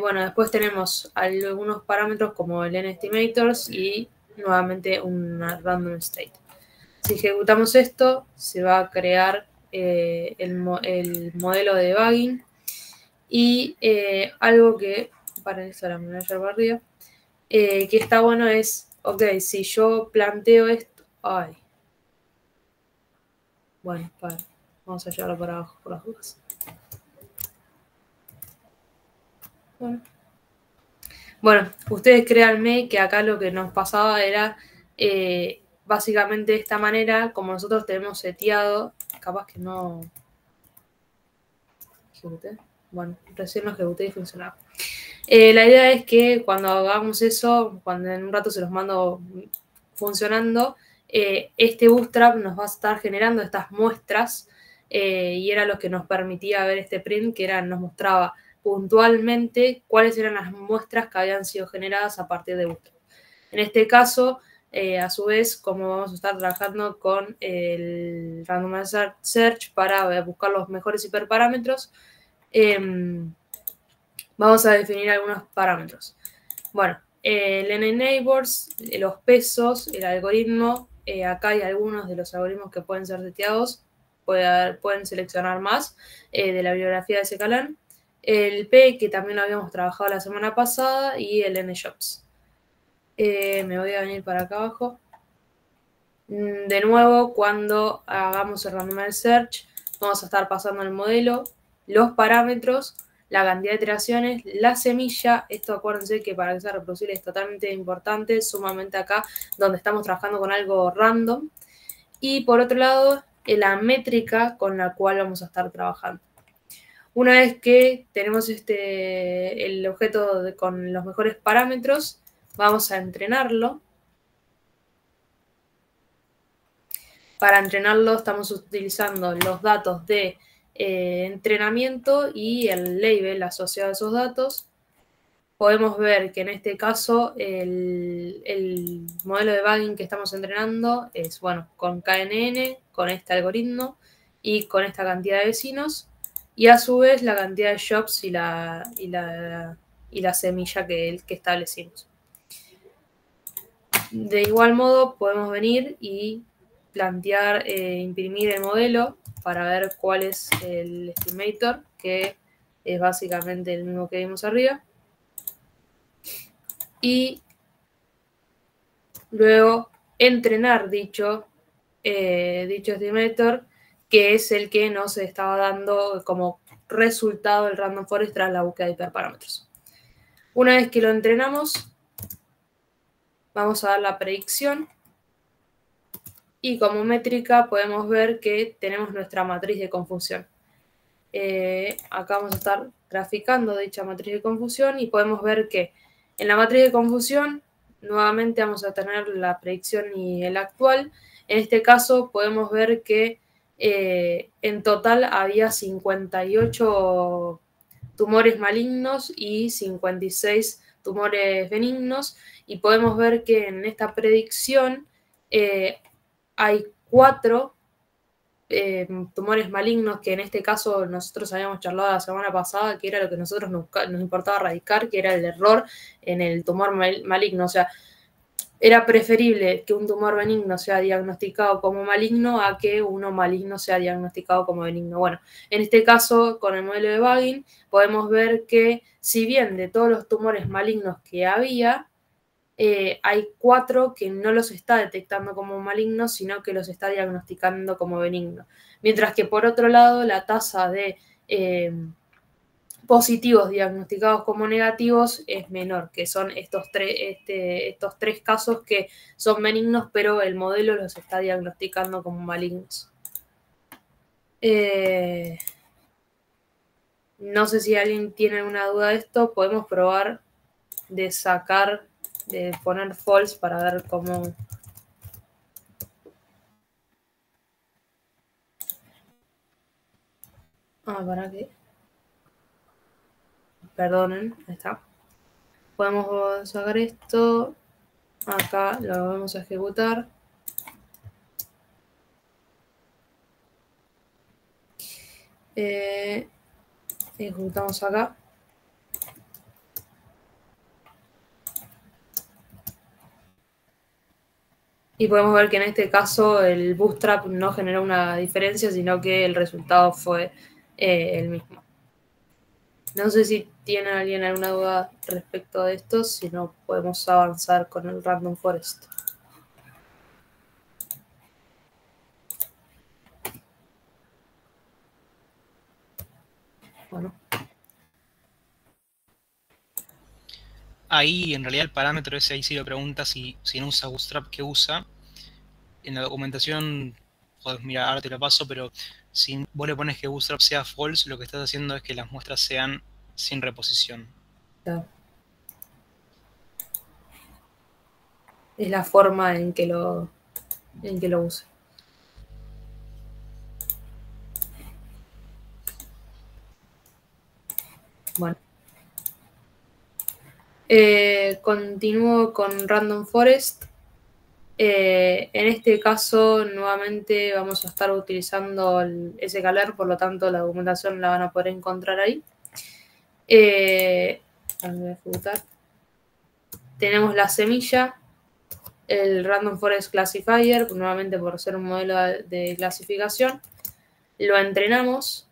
Speaker 3: bueno, después tenemos algunos parámetros como el nestimators y nuevamente una random state. Si ejecutamos esto, se va a crear el modelo de Bagging. Y algo que, para eso la manager barrida, que está bueno es, ok, si yo planteo esto, ay, bueno, vamos a llevarlo para abajo por las dudas. Bueno, ustedes créanme que acá lo que nos pasaba era básicamente de esta manera, como nosotros tenemos seteado, capaz que no ejecuté. Bueno, recién lo ejecuté y funcionaba. La idea es que cuando hagamos eso, cuando en un rato se los mando funcionando, este Bootstrap nos va a estar generando estas muestras y era lo que nos permitía ver este print, que nos mostraba puntualmente cuáles eran las muestras que habían sido generadas a partir de Bootstrap. En este caso, a su vez, como vamos a estar trabajando con el Randomized Search para buscar los mejores hiperparámetros, vamos a definir algunos parámetros. Bueno, el N-Neighbors, los pesos, el algoritmo, acá hay algunos de los algoritmos que pueden ser seteados, pueden seleccionar más de la bibliografía de scikit-learn, el P, que también lo habíamos trabajado la semana pasada, y el N-Jobs. Me voy a venir para acá abajo. De nuevo, cuando hagamos el Randomized Search, vamos a estar pasando el modelo, los parámetros, la cantidad de iteraciones, la semilla. Esto acuérdense que para que sea reproducible es totalmente importante, sumamente acá donde estamos trabajando con algo random. Y por otro lado, la métrica con la cual vamos a estar trabajando. Una vez que tenemos el objeto con los mejores parámetros, vamos a entrenarlo. Para entrenarlo estamos utilizando los datos de entrenamiento y el label asociado a esos datos. Podemos ver que en este caso el modelo de debugging que estamos entrenando es, bueno, con KNN, con este algoritmo y con esta cantidad de vecinos, y a su vez la cantidad de jobs y la semilla que establecimos. De igual modo podemos venir y plantear, imprimir el modelo para ver cuál es el estimator, que es básicamente el mismo que vimos arriba. Y luego entrenar dicho estimator, que es el que nos estaba dando como resultado el random forest tras la búsqueda de hiperparámetros. Una vez que lo entrenamos, vamos a dar la predicción. Y como métrica podemos ver que tenemos nuestra matriz de confusión. Acá vamos a estar graficando dicha matriz de confusión y podemos ver que en la matriz de confusión nuevamente vamos a tener la predicción y el actual. En este caso podemos ver que en total había 58 tumores malignos y 56 tumores benignos, y podemos ver que en esta predicción hay 4 tumores malignos, que en este caso nosotros habíamos charlado la semana pasada, que era lo que nosotros nos importaba erradicar, que era el error en el tumor maligno. O sea, era preferible que un tumor benigno sea diagnosticado como maligno a que uno maligno sea diagnosticado como benigno. Bueno, en este caso, con el modelo de debugging, podemos ver que si bien de todos los tumores malignos que había, hay 4 que no los está detectando como malignos, sino que los está diagnosticando como benignos. Mientras que por otro lado, la tasa de positivos diagnosticados como negativos es menor, que son estos tres casos que son benignos, pero el modelo los está diagnosticando como malignos. No sé si alguien tiene alguna duda de esto. Podemos probar de poner false para ver cómo... ¿para qué? Perdonen, ahí está. Podemos sacar esto. Acá lo vamos a ejecutar. Ejecutamos acá. Y podemos ver que en este caso el bootstrap no generó una diferencia, sino que el resultado fue el mismo. No sé si tiene alguien alguna duda respecto de esto, si no podemos avanzar con el random forest. Bueno.
Speaker 1: Ahí en realidad el parámetro ese, ahí sí lo pregunta si no usa Bootstrap, ¿qué usa? En la documentación, podés mirar, ahora te lo paso, pero si vos le pones que Bootstrap sea false, lo que estás haciendo es que las muestras sean sin reposición.
Speaker 3: Claro. Es la forma en que lo use. Bueno. Continúo con Random Forest. En este caso, nuevamente vamos a estar utilizando ese scalar, por lo tanto la documentación la van a poder encontrar ahí. Voy a ejecutar. Tenemos la semilla, el Random Forest Classifier, nuevamente por ser un modelo de clasificación. Lo entrenamos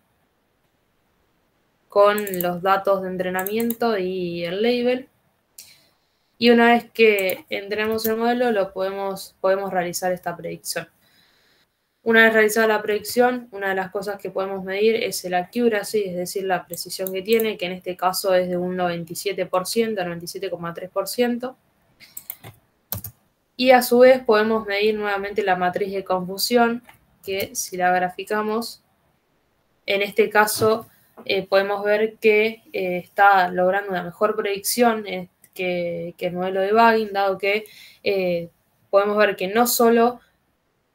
Speaker 3: con los datos de entrenamiento y el label. Y una vez que entrenamos el modelo, podemos realizar esta predicción. Una vez realizada la predicción, una de las cosas que podemos medir es el accuracy, es decir, la precisión que tiene, que en este caso es de un 97%, 97,3%. Y a su vez podemos medir nuevamente la matriz de confusión, que si la graficamos, en este caso podemos ver que está logrando una mejor predicción que el modelo de Baggin, dado que podemos ver que no solo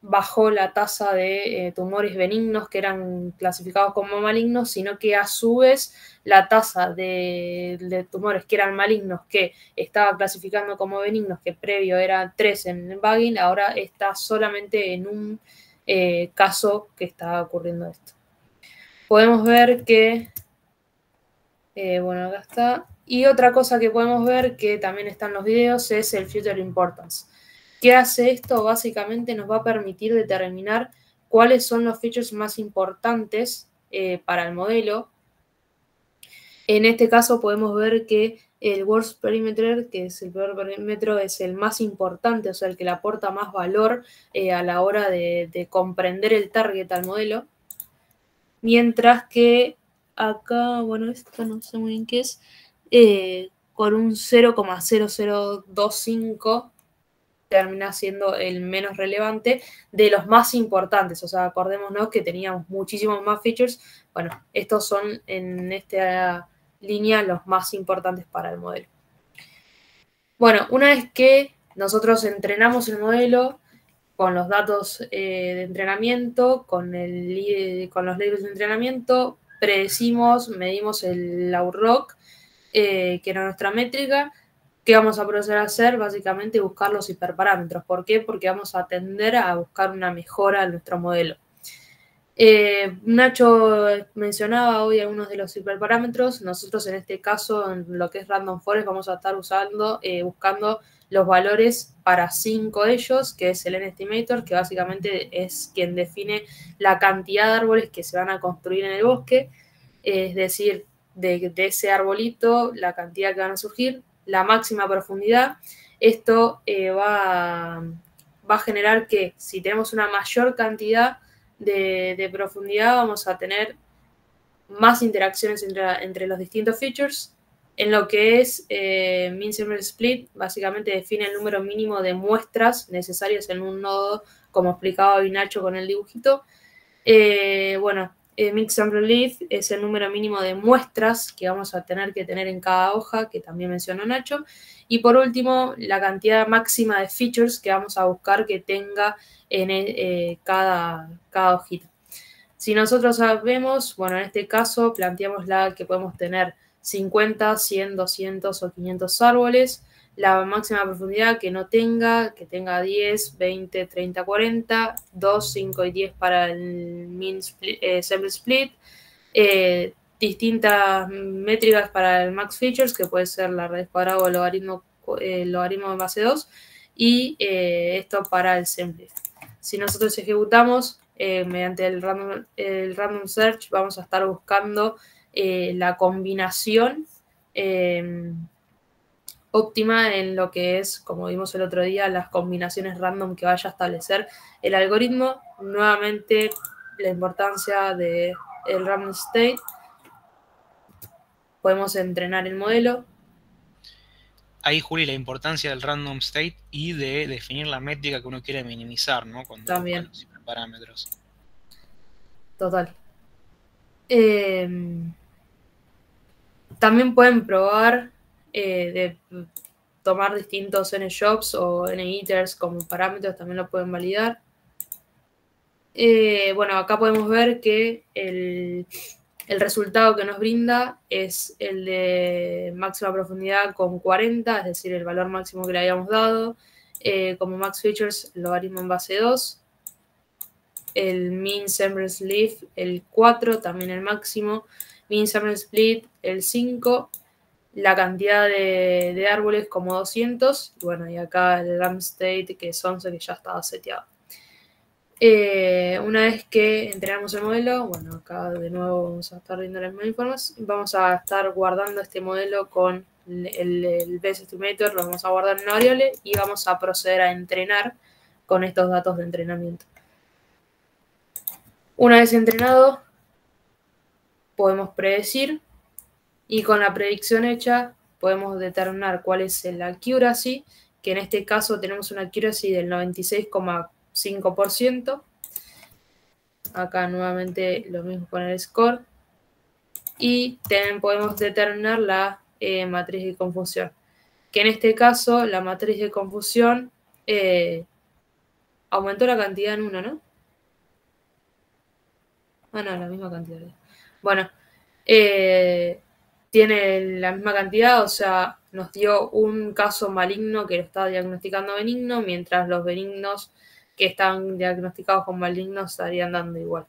Speaker 3: bajó la tasa de tumores benignos que eran clasificados como malignos, sino que a su vez la tasa de tumores que eran malignos que estaba clasificando como benignos, que previo era 3 en Baggin, ahora está solamente en un caso que está ocurriendo esto. Podemos ver que, bueno, acá está. Y otra cosa que podemos ver, que también está en los videos, es el Future Importance. ¿Qué hace esto? Básicamente nos va a permitir determinar cuáles son los features más importantes para el modelo. En este caso podemos ver que el worst perimeter, que es el peor perímetro, es el más importante, o sea, el que le aporta más valor a la hora de comprender el target al modelo. Mientras que acá, bueno, esto no sé muy bien qué es, con un 0,0025 termina siendo el menos relevante de los más importantes. O sea, acordémonos que teníamos muchísimos más features. Bueno, estos son en esta línea los más importantes para el modelo. Bueno, una vez que nosotros entrenamos el modelo con los datos de entrenamiento, con los labels de entrenamiento, predecimos, medimos el LAUROC, que era nuestra métrica. ¿Qué vamos a proceder a hacer? Básicamente buscar los hiperparámetros. ¿Por qué? Porque vamos a tender a buscar una mejora en nuestro modelo. Nacho mencionaba hoy algunos de los hiperparámetros. Nosotros en este caso, en lo que es Random Forest, vamos a estar buscando los valores para 5 de ellos, que es el N-Estimator, que básicamente es quien define la cantidad de árboles que se van a construir en el bosque, es decir, de ese arbolito, la cantidad que van a surgir, la máxima profundidad. Esto va a generar que si tenemos una mayor cantidad de profundidad, vamos a tener más interacciones entre los distintos features. En lo que es Mean Sample Split, básicamente define el número mínimo de muestras necesarias en un nodo, como explicaba hoy Nacho con el dibujito. Bueno, Mean Sample Leaf es el número mínimo de muestras que vamos a tener que tener en cada hoja, que también mencionó Nacho. Y por último, la cantidad máxima de features que vamos a buscar que tenga en cada hojita. Si nosotros vemos, bueno, en este caso planteamos que podemos tener 50, 100, 200 o 500 árboles. La máxima profundidad que tenga 10, 20, 30, 40, 2, 5 y 10 para el Mean Sample Split. Distintas métricas para el Max Features, que puede ser la raíz cuadrada o el logaritmo de base 2. Y esto para el Sample. Si nosotros ejecutamos mediante el random search, vamos a estar buscando la combinación óptima en lo que es, como vimos el otro día, las combinaciones random que vaya a establecer el algoritmo. Nuevamente, la importancia del random state. Podemos entrenar el modelo.
Speaker 1: Ahí, Juli, la importancia del random state y de definir la métrica que uno quiere minimizar, ¿no? Cuando
Speaker 3: también
Speaker 1: busca los parámetros.
Speaker 3: Total. También pueden probar de tomar distintos N-jobs o N-iteers como parámetros, también lo pueden validar. Bueno, acá podemos ver que El resultado que nos brinda es el de máxima profundidad con 40, es decir, el valor máximo que le habíamos dado. Como max features, el logaritmo en base 2. El mean semblance leaf, el 4, también el máximo. Mean semblance split, el 5. La cantidad de árboles como 200. Bueno, y acá el RAM state, que es 11, que ya estaba seteado. Una vez que entrenamos el modelo, bueno, acá de nuevo vamos a estar viendo las mismas informaciones. Vamos a estar guardando este modelo con el Best Estimator, lo vamos a guardar en una variable y vamos a proceder a entrenar con estos datos de entrenamiento. Una vez entrenado, podemos predecir y con la predicción hecha podemos determinar cuál es el accuracy, que en este caso tenemos una accuracy del 96,5%. Acá nuevamente lo mismo con el score. Y también podemos determinar la matriz de confusión, que en este caso la matriz de confusión aumentó la cantidad en 1, ¿no? Ah, no, la misma cantidad. Bueno, tiene la misma cantidad, o sea, nos dio un caso maligno que lo está diagnosticando benigno, mientras los benignos que están diagnosticados con malignos estarían dando igual.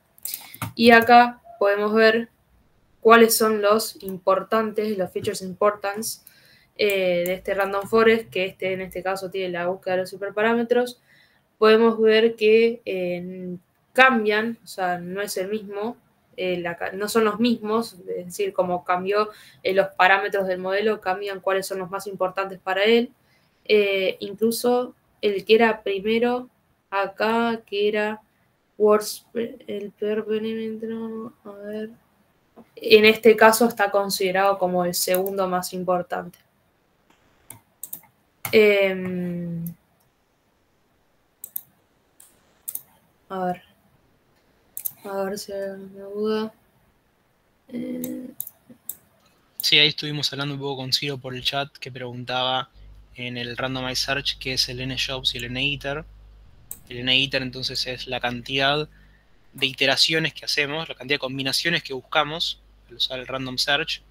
Speaker 3: Y acá podemos ver cuáles son los importantes, los features importance de este random forest, que en este caso tiene la búsqueda de los hiperparámetros. Podemos ver que cambian, o sea, no es el mismo, no son los mismos, es decir, como cambió los parámetros del modelo, cambian cuáles son los más importantes para él. Incluso el que era primero acá, que era el peor perímetro, a ver, en este caso está considerado como el segundo más importante. A ver si hay alguna duda.
Speaker 1: Sí, ahí estuvimos hablando un poco con Ciro por el chat, que preguntaba en el Randomized Search qué es el NJobs y el NITER. El NITER entonces es la cantidad de iteraciones que hacemos, la cantidad de combinaciones que buscamos al usar el Random Search,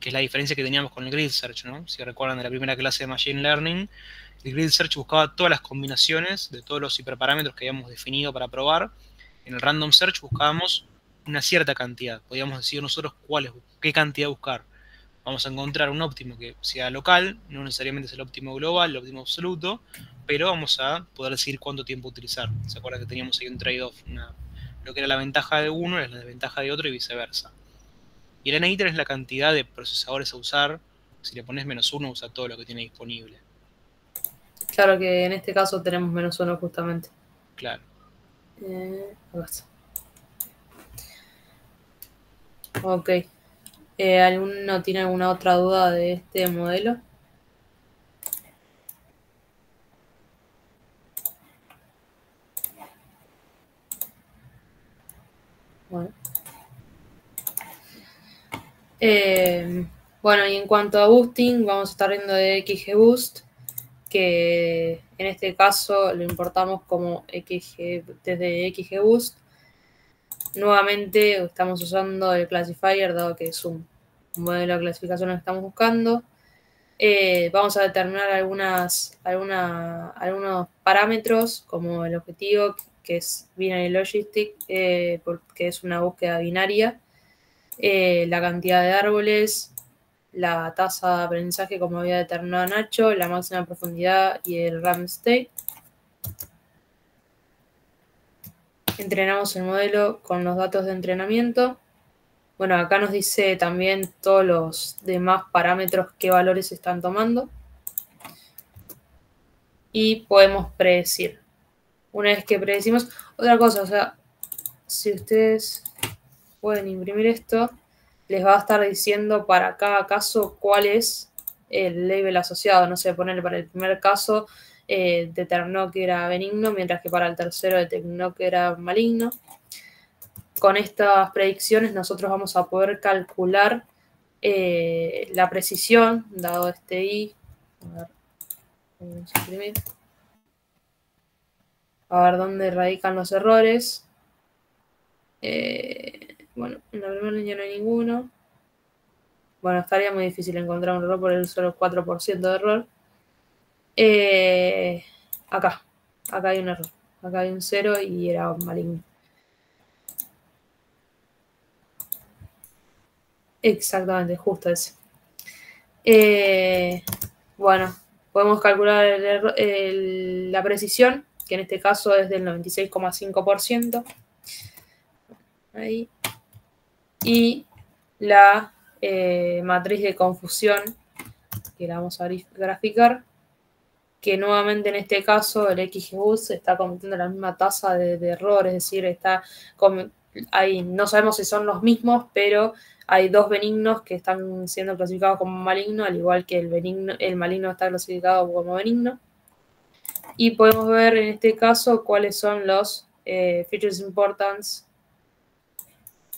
Speaker 1: que es la diferencia que teníamos con el Grid Search, ¿no? Si recuerdan de la primera clase de Machine Learning, el Grid Search buscaba todas las combinaciones de todos los hiperparámetros que habíamos definido para probar. En el Random Search buscábamos una cierta cantidad, podíamos decir nosotros qué cantidad buscar. Vamos a encontrar un óptimo que sea local, no necesariamente es el óptimo global, el óptimo absoluto, pero vamos a poder decidir cuánto tiempo utilizar. ¿Se acuerdan que teníamos ahí un trade-off? Lo que era la ventaja de uno es la desventaja de otro y viceversa. Y el NITER es la cantidad de procesadores a usar. Si le pones -1, usa todo lo que tiene disponible.
Speaker 3: Claro que en este caso tenemos -1 justamente.
Speaker 1: Claro.
Speaker 3: Ok. ¿Alguno tiene alguna otra duda de este modelo? Bueno. Bueno, y en cuanto a boosting, vamos a estar viendo de XGBoost, que en este caso lo importamos como desde XGBoost. Nuevamente estamos usando el classifier, dado que es un modelo de clasificación que estamos buscando. Vamos a determinar algunos parámetros, como el objetivo, que es Binary Logistic, porque es una búsqueda binaria. La cantidad de árboles, la tasa de aprendizaje, como había determinado Nacho, la máxima profundidad y el RAM state. Entrenamos el modelo con los datos de entrenamiento. Bueno, acá nos dice también todos los demás parámetros, qué valores están tomando. Y podemos predecir. Una vez que predecimos, otra cosa, o sea, si ustedes pueden imprimir esto, les va a estar diciendo para cada caso cuál es el label asociado. No sé, ponerle para el primer caso determinó que era benigno, mientras que para el tercero determinó que era maligno. Con estas predicciones nosotros vamos a poder calcular la precisión, dado este i. A ver, vamos a imprimir. A ver dónde radican los errores. Bueno, en la primera línea no hay ninguno. Bueno, estaría muy difícil encontrar un error por el solo 4% de error. Acá hay un error. Acá hay un 0 y era maligno. Exactamente, justo ese. Bueno, podemos calcular la precisión, que en este caso es del 96,5%. Ahí. Y la matriz de confusión, que la vamos a graficar, que nuevamente en este caso el XGBoost está cometiendo la misma tasa de error, es decir, ahí no sabemos si son los mismos, pero hay dos benignos que están siendo clasificados como maligno, al igual que el maligno está clasificado como benigno. Y podemos ver en este caso cuáles son los features importance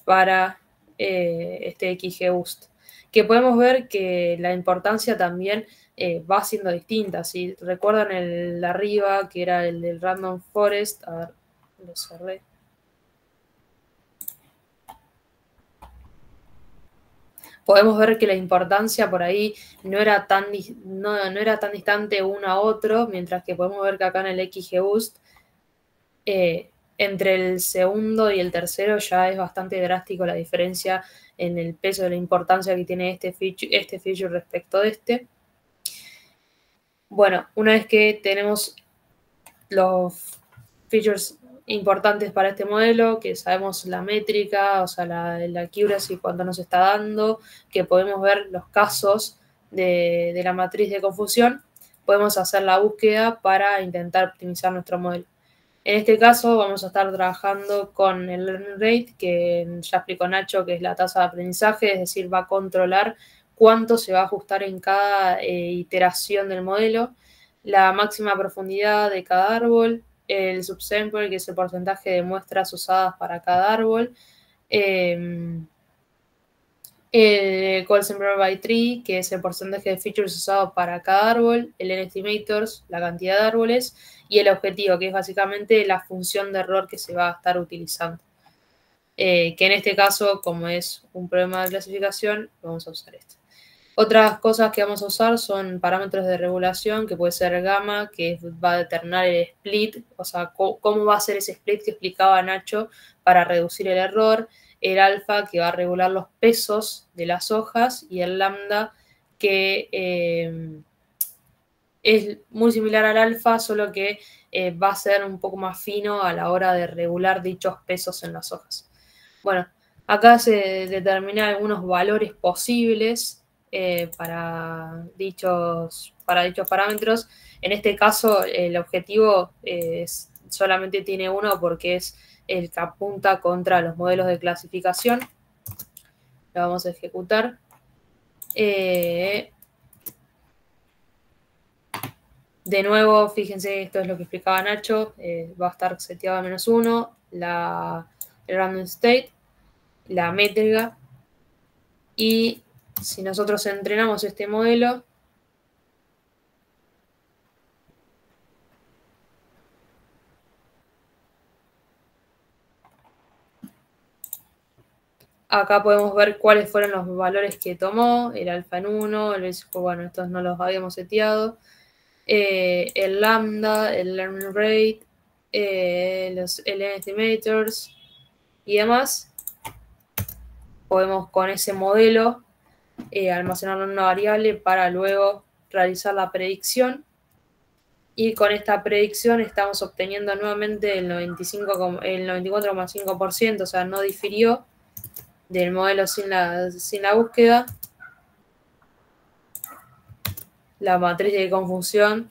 Speaker 3: para este XGBoost. Que podemos ver que la importancia también va siendo distinta. Si recuerdan el de arriba, que era el del Random Forest, a ver, lo cerré. Podemos ver que la importancia por ahí no era tan distante uno a otro, mientras que podemos ver que acá en el XGBoost, entre el segundo y el tercero ya es bastante drástico la diferencia en el peso de la importancia que tiene este feature respecto de este. Bueno, una vez que tenemos los features importantes para este modelo, que sabemos la métrica, o sea, la accuracy, cuánto nos está dando, que podemos ver los casos de la matriz de confusión, podemos hacer la búsqueda para intentar optimizar nuestro modelo. En este caso vamos a estar trabajando con el learning rate, que ya explicó Nacho, que es la tasa de aprendizaje, es decir, va a controlar cuánto se va a ajustar en cada iteración del modelo, la máxima profundidad de cada árbol, el subsample, que es el porcentaje de muestras usadas para cada árbol, el call sample by tree, que es el porcentaje de features usado para cada árbol, el n-estimators, la cantidad de árboles, y el objetivo, que es básicamente la función de error que se va a estar utilizando. Que en este caso, como es un problema de clasificación, vamos a usar esto. Otras cosas que vamos a usar son parámetros de regulación, que puede ser gamma, que va a determinar el split, o sea, cómo va a ser ese split que explicaba Nacho para reducir el error, el alfa, que va a regular los pesos de las hojas, y el lambda, que es muy similar al alfa, solo que va a ser un poco más fino a la hora de regular dichos pesos en las hojas. Bueno, acá se determinan algunos valores posibles para dichos parámetros. En este caso, el objetivo solamente tiene uno, porque es el que apunta contra los modelos de clasificación. Lo vamos a ejecutar. De nuevo, fíjense, esto es lo que explicaba Nacho, va a estar seteado a -1, el random state, la métrica, y si nosotros entrenamos este modelo, acá podemos ver cuáles fueron los valores que tomó, el alfa en 1, el básico, bueno, estos no los habíamos seteado, el lambda, el learning rate, los n-estimators y demás. Podemos con ese modelo almacenarlo en una variable para luego realizar la predicción, y con esta predicción estamos obteniendo nuevamente el 94,5%, o sea, no difirió del modelo sin la búsqueda. La matriz de confusión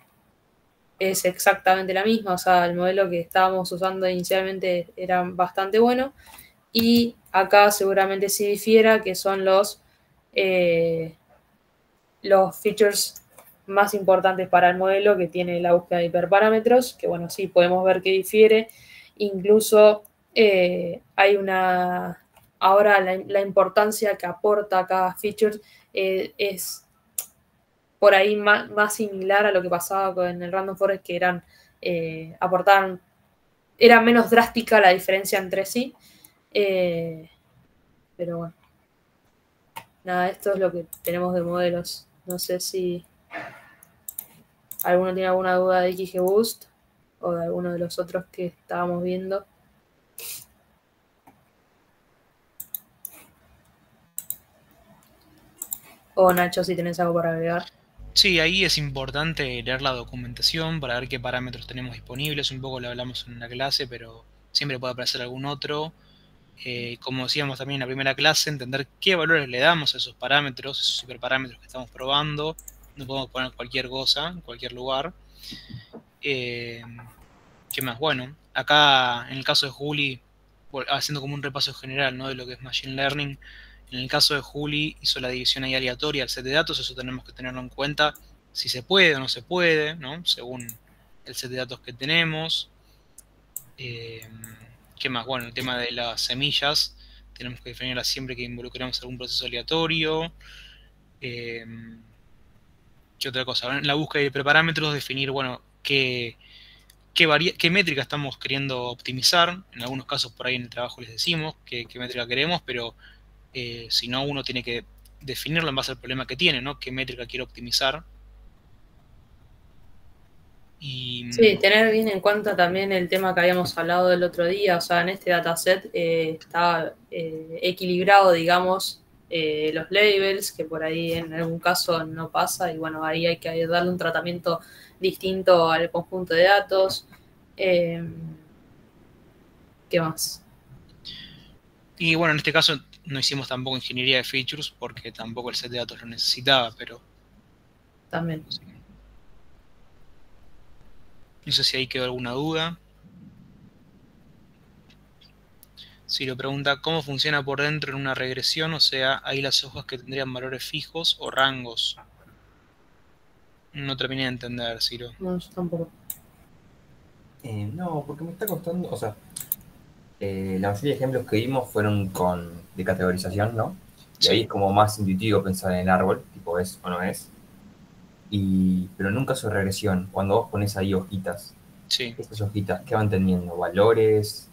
Speaker 3: es exactamente la misma, o sea, el modelo que estábamos usando inicialmente era bastante bueno, y acá seguramente sí difiera, que son los features más importantes para el modelo, que tiene la búsqueda de hiperparámetros, que bueno, sí podemos ver que difiere. Incluso hay ahora la importancia que aporta cada feature es por ahí más similar a lo que pasaba con el Random Forest, que era menos drástica la diferencia entre sí. Pero bueno. Nada, esto es lo que tenemos de modelos. No sé si alguno tiene alguna duda de XGBoost o de alguno de los otros que estábamos viendo. O Nacho, si tenés algo para agregar.
Speaker 1: Sí, ahí es importante leer la documentación para ver qué parámetros tenemos disponibles. Un poco lo hablamos en la clase, pero siempre puede aparecer algún otro. Como decíamos también en la primera clase, entender qué valores le damos a esos parámetros, esos hiperparámetros que estamos probando. No podemos poner cualquier cosa en cualquier lugar. ¿Qué más? Bueno, acá en el caso de Juli, haciendo como un repaso general, ¿no?, de lo que es Machine Learning, en el caso de Juli hizo la división ahí aleatoria al set de datos. Eso tenemos que tenerlo en cuenta, si se puede o no se puede, ¿no?, según el set de datos que tenemos. ¿Qué más? Bueno, el tema de las semillas, tenemos que definirlas siempre que involucremos algún proceso aleatorio. ¿Qué otra cosa? En la búsqueda de preparámetros, definir, bueno, qué métrica estamos queriendo optimizar. En algunos casos por ahí en el trabajo les decimos qué métrica queremos, pero si no, uno tiene que definirlo en base al problema que tiene, ¿no? ¿Qué métrica quiere optimizar? Y,
Speaker 3: Sí, tener bien en cuenta también el tema que habíamos hablado el otro día. O sea, en este dataset está equilibrado, digamos, los labels, que por ahí en algún caso no pasa. Y bueno, ahí hay que darle un tratamiento distinto al conjunto de datos. ¿Qué más?
Speaker 1: y bueno, en este caso no hicimos tampoco ingeniería de features porque tampoco el set de datos lo necesitaba, pero
Speaker 3: También.
Speaker 1: sí. No sé si ahí quedó alguna duda. Si lo pregunta cómo funciona por dentro en una regresión, o sea, hay las hojas que tendrían valores fijos o rangos. No terminé de entender, Ciro.
Speaker 3: No, yo tampoco.
Speaker 2: No, porque me está costando, o sea, la mayoría de ejemplos que vimos fueron de categorización, ¿no? Y ahí
Speaker 1: Sí,
Speaker 2: es como más intuitivo pensar en el árbol, tipo es o no es. Pero nunca su regresión, cuando vos pones ahí hojitas,
Speaker 1: sí.
Speaker 2: estas hojitas, ¿qué van teniendo? ¿Valores?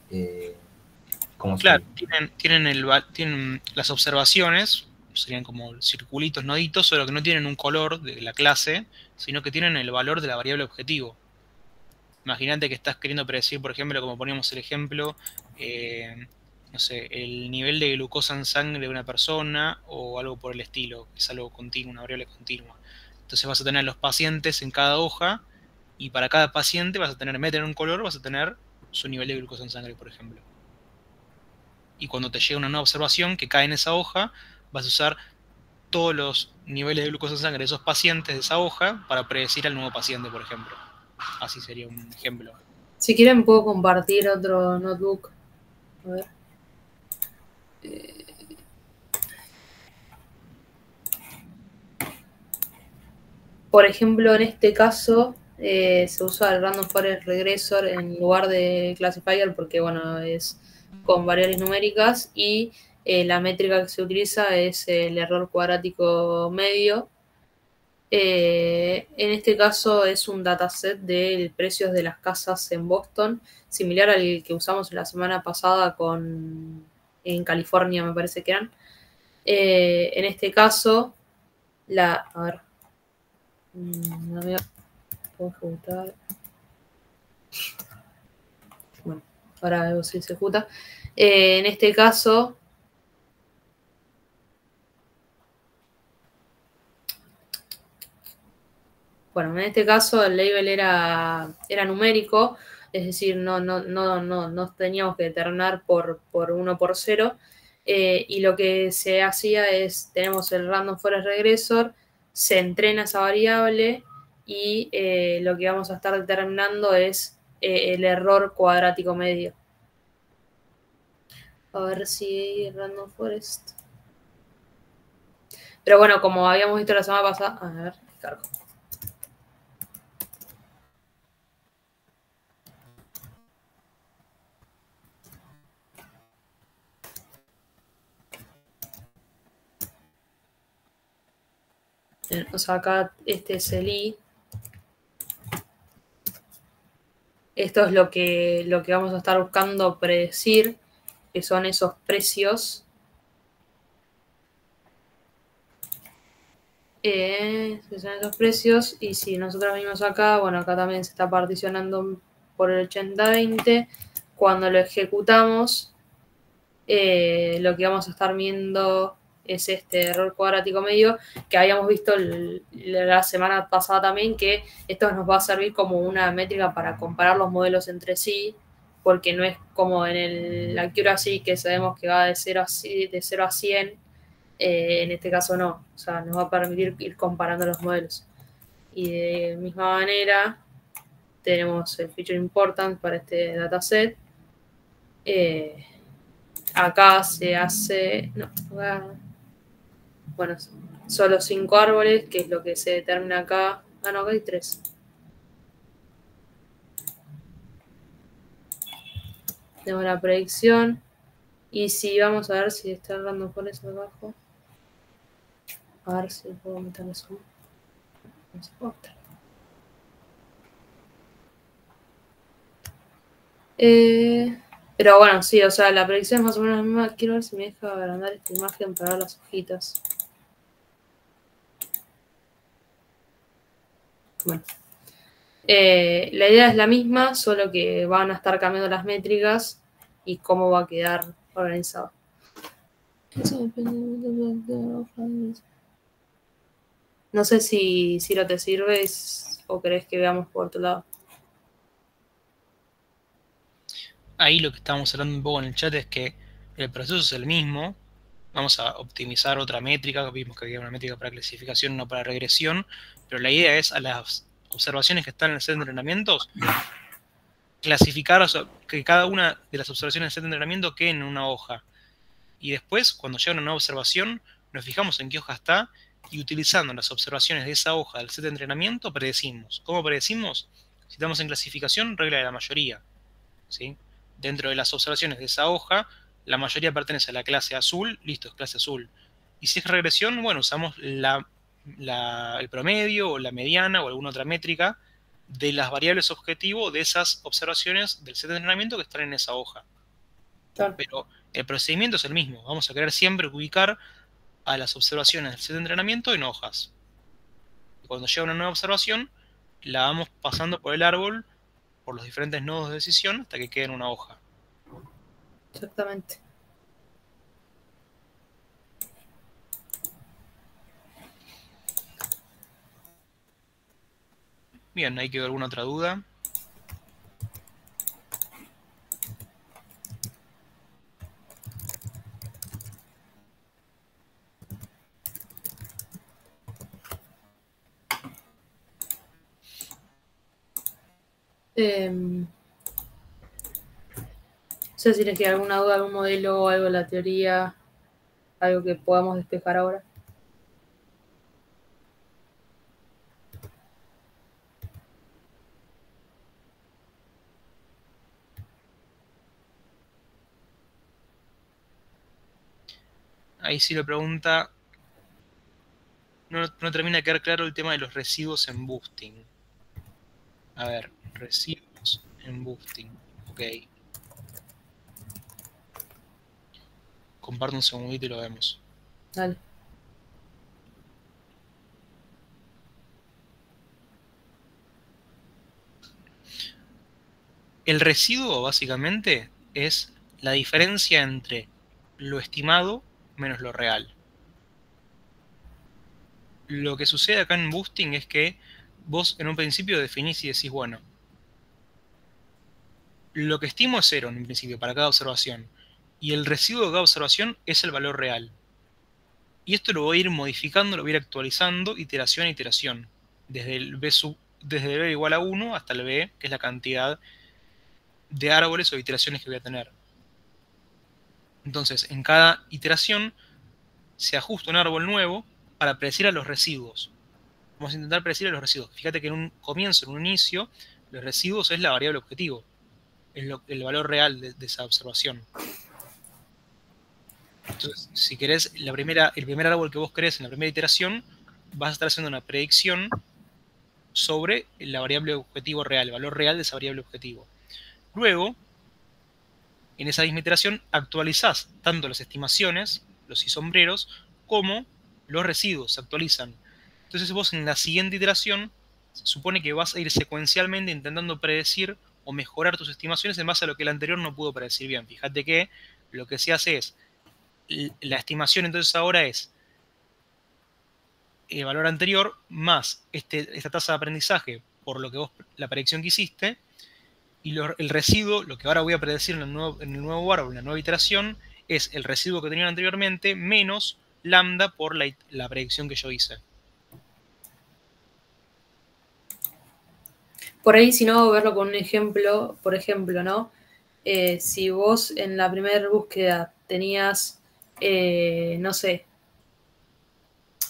Speaker 2: ¿Cómo
Speaker 1: Claro,
Speaker 2: sería?
Speaker 1: tienen las observaciones, serían como circulitos, noditos, solo que no tienen un color de la clase, sino que tienen el valor de la variable objetivo. Imagínate que estás queriendo predecir, por ejemplo, como poníamos el ejemplo, no sé, el nivel de glucosa en sangre de una persona o algo por el estilo, que es algo continuo, una variable continua. Entonces vas a tener los pacientes en cada hoja y para cada paciente vas a tener, en vez de tener un color, vas a tener su nivel de glucosa en sangre, por ejemplo. Y cuando te llega una nueva observación que cae en esa hoja, vas a usar todos los niveles de glucosa en sangre de esos pacientes de esa hoja para predecir al nuevo paciente, por ejemplo. Así sería un ejemplo.
Speaker 3: Si quieren puedo compartir otro notebook. A ver. Por ejemplo, en este caso se usa el Random Forest Regressor en lugar de Classifier porque, bueno, es con variables numéricas y la métrica que se utiliza es el error cuadrático medio. En este caso es un dataset de precios de las casas en Boston, similar al que usamos la semana pasada en California, me parece que eran. En este caso, a ver, no me puedo ejecutar. Bueno, ahora veo si se ejecuta. En este caso, bueno, en este caso el label era numérico, es decir, no teníamos que determinar por 1 por 0. Y lo que se hacía es, tenemos el Random Forest Regressor, se entrena esa variable y lo que vamos a estar determinando es el error cuadrático medio. A ver si Random Forest. Pero bueno, como habíamos visto la semana pasada, a ver, cargo. O sea, acá este es el I. Esto es lo que vamos a estar buscando predecir, que son esos precios Que son esos precios. Y si nosotros vimos acá, bueno, acá también se está particionando por el 80-20. Cuando lo ejecutamos, lo que vamos a estar viendo es este error cuadrático medio que habíamos visto la semana pasada también, que esto nos va a servir como una métrica para comparar los modelos entre sí, porque no es como en el accuracy, que sabemos que va de 0 a 100. En este caso no, o sea, nos va a permitir ir comparando los modelos. Y de misma manera tenemos el feature important para este dataset. Acá se hace, bueno, solo 5 árboles, que es lo que se determina acá. Ah, no, acá hay 3. Tenemos la predicción. Y si vamos a ver si está hablando por eso abajo. A ver si puedo meter eso. No se puede meter. Pero bueno, sí, o sea, la predicción es más o menos la misma. Quiero ver si me deja agrandar esta imagen para ver las hojitas. Bueno. La idea es la misma, solo que van a estar cambiando las métricas y cómo va a quedar organizado. No sé si no te sirve o querés que veamos por otro lado.
Speaker 1: Ahí lo que estábamos hablando un poco en el chat es que el proceso es el mismo. Vamos a optimizar otra métrica. Vimos que había una métrica para clasificación, no para regresión. Pero la idea es a las observaciones que están en el set de entrenamientos, clasificar, o sea, que cada una de las observaciones del set de entrenamiento quede en una hoja. Y después, cuando llega una nueva observación, nos fijamos en qué hoja está y utilizando las observaciones de esa hoja del set de entrenamiento, predecimos. ¿Cómo predecimos? Si estamos en clasificación, regla de la mayoría, ¿sí? Dentro de las observaciones de esa hoja, la mayoría pertenece a la clase azul, listo, es clase azul. Y si es regresión, bueno, usamos el promedio o la mediana o alguna otra métrica de las variables objetivo de esas observaciones del set de entrenamiento que están en esa hoja.
Speaker 3: Claro.
Speaker 1: Pero el procedimiento es el mismo. Vamos a querer siempre ubicar a las observaciones del set de entrenamiento en hojas. Y cuando llega una nueva observación, la vamos pasando por el árbol, por los diferentes nodos de decisión, hasta que quede en una hoja.
Speaker 3: Exactamente.
Speaker 1: Bien, ¿hay que ver alguna otra duda?
Speaker 3: No sé si les queda alguna duda, algún modelo o algo de la teoría, algo que podamos despejar ahora.
Speaker 1: Ahí sí lo pregunta. No termina de quedar claro el tema de los residuos en boosting. A ver, residuos en boosting. Ok. Comparto un segundito y lo vemos.
Speaker 3: Dale.
Speaker 1: El residuo básicamente es la diferencia entre lo estimado menos lo real. Lo que sucede acá en boosting es que vos en un principio definís y decís, bueno, lo que estimo es 0 en un principio para cada observación, y el residuo de cada observación es el valor real. Y esto lo voy a ir modificando, lo voy a ir actualizando iteración a iteración, desde el B igual a 1 hasta el B, que es la cantidad de árboles o iteraciones que voy a tener. Entonces, en cada iteración se ajusta un árbol nuevo para predecir a los residuos. Vamos a intentar predecir a los residuos. Fíjate que en un comienzo, en un inicio, los residuos es la variable objetivo, es el valor real de esa observación. Entonces, si querés, el primer árbol que vos querés en la primera iteración, vas a estar haciendo una predicción sobre la variable objetivo real, el valor real de esa variable objetivo. Luego, en esa misma iteración, actualizás tanto las estimaciones, los isombreros, como los residuos se actualizan Entonces vos en la siguiente iteración se supone que vas a ir secuencialmente intentando predecir o mejorar tus estimaciones en base a lo que el anterior no pudo predecir bien. Fíjate que lo que se hace es, la estimación entonces ahora es el valor anterior más esta tasa de aprendizaje por lo que vos, la predicción que hiciste, y el residuo, lo que ahora voy a predecir en el nuevo árbol, en la nueva iteración, es el residuo que tenían anteriormente menos lambda por la predicción que yo hice.
Speaker 3: Por ahí, si no, verlo con un ejemplo, por ejemplo, ¿no? Si vos en la primera búsqueda tenías, no sé,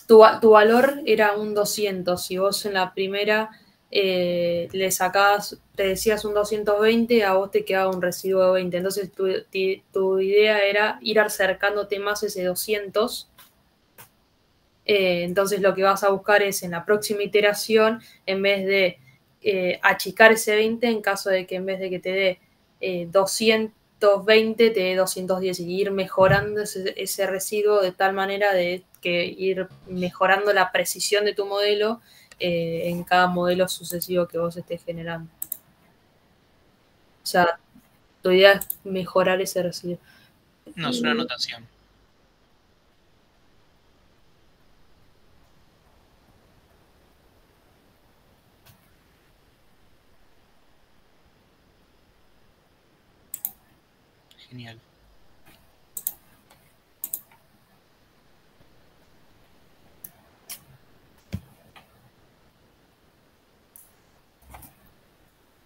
Speaker 3: tu valor era un 200, si vos en la primera le sacabas, te decías un 220, a vos te quedaba un residuo de 20. Entonces tu idea era ir acercándote más a ese 200. Entonces lo que vas a buscar es en la próxima iteración, en vez de achicar ese 20, en caso de que en vez de que te dé 220, te dé 210, y ir mejorando ese residuo de tal manera de que ir mejorando la precisión de tu modelo en cada modelo sucesivo que vos estés generando. O sea, tu idea es mejorar ese residuo.
Speaker 1: No, es una anotación. Genial.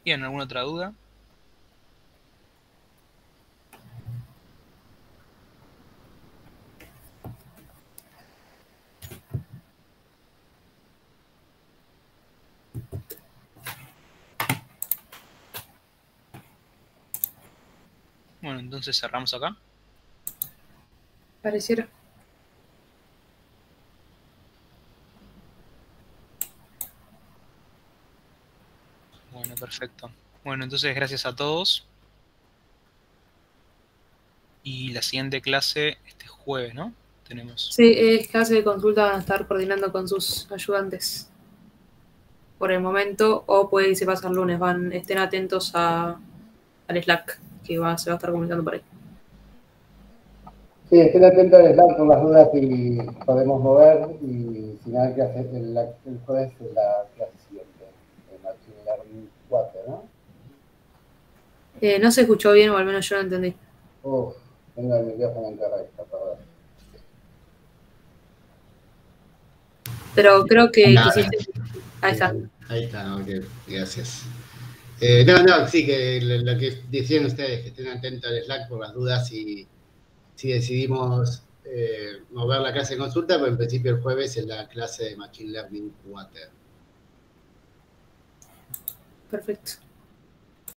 Speaker 1: Bien, ¿alguna otra duda? Bueno, entonces cerramos acá.
Speaker 3: Pareciera.
Speaker 1: Bueno, perfecto. Bueno, entonces gracias a todos. Y la siguiente clase este jueves, ¿no? Tenemos.
Speaker 3: Sí, es clase de consulta, van a estar coordinando con sus ayudantes por el momento, o puede irse pasar lunes. Estén atentos al Slack, que se va a estar comunicando por ahí.
Speaker 4: Sí, estén atentos al Slack con las dudas si podemos mover, y si no hay que hacer el jueves de la clase siguiente, en Machine Learning 4, ¿no?
Speaker 3: No se escuchó bien, o al menos yo no entendí.
Speaker 4: Tengo el micrófono incorrecto, perdón.
Speaker 3: Pero creo que quisiste... Ahí está.
Speaker 4: Ahí está, ok, gracias. Sí, que lo que decían ustedes, que estén atentos al Slack por las dudas si decidimos mover la clase de consulta, pero en principio el jueves es la clase de Machine Learning 4.
Speaker 3: Perfecto.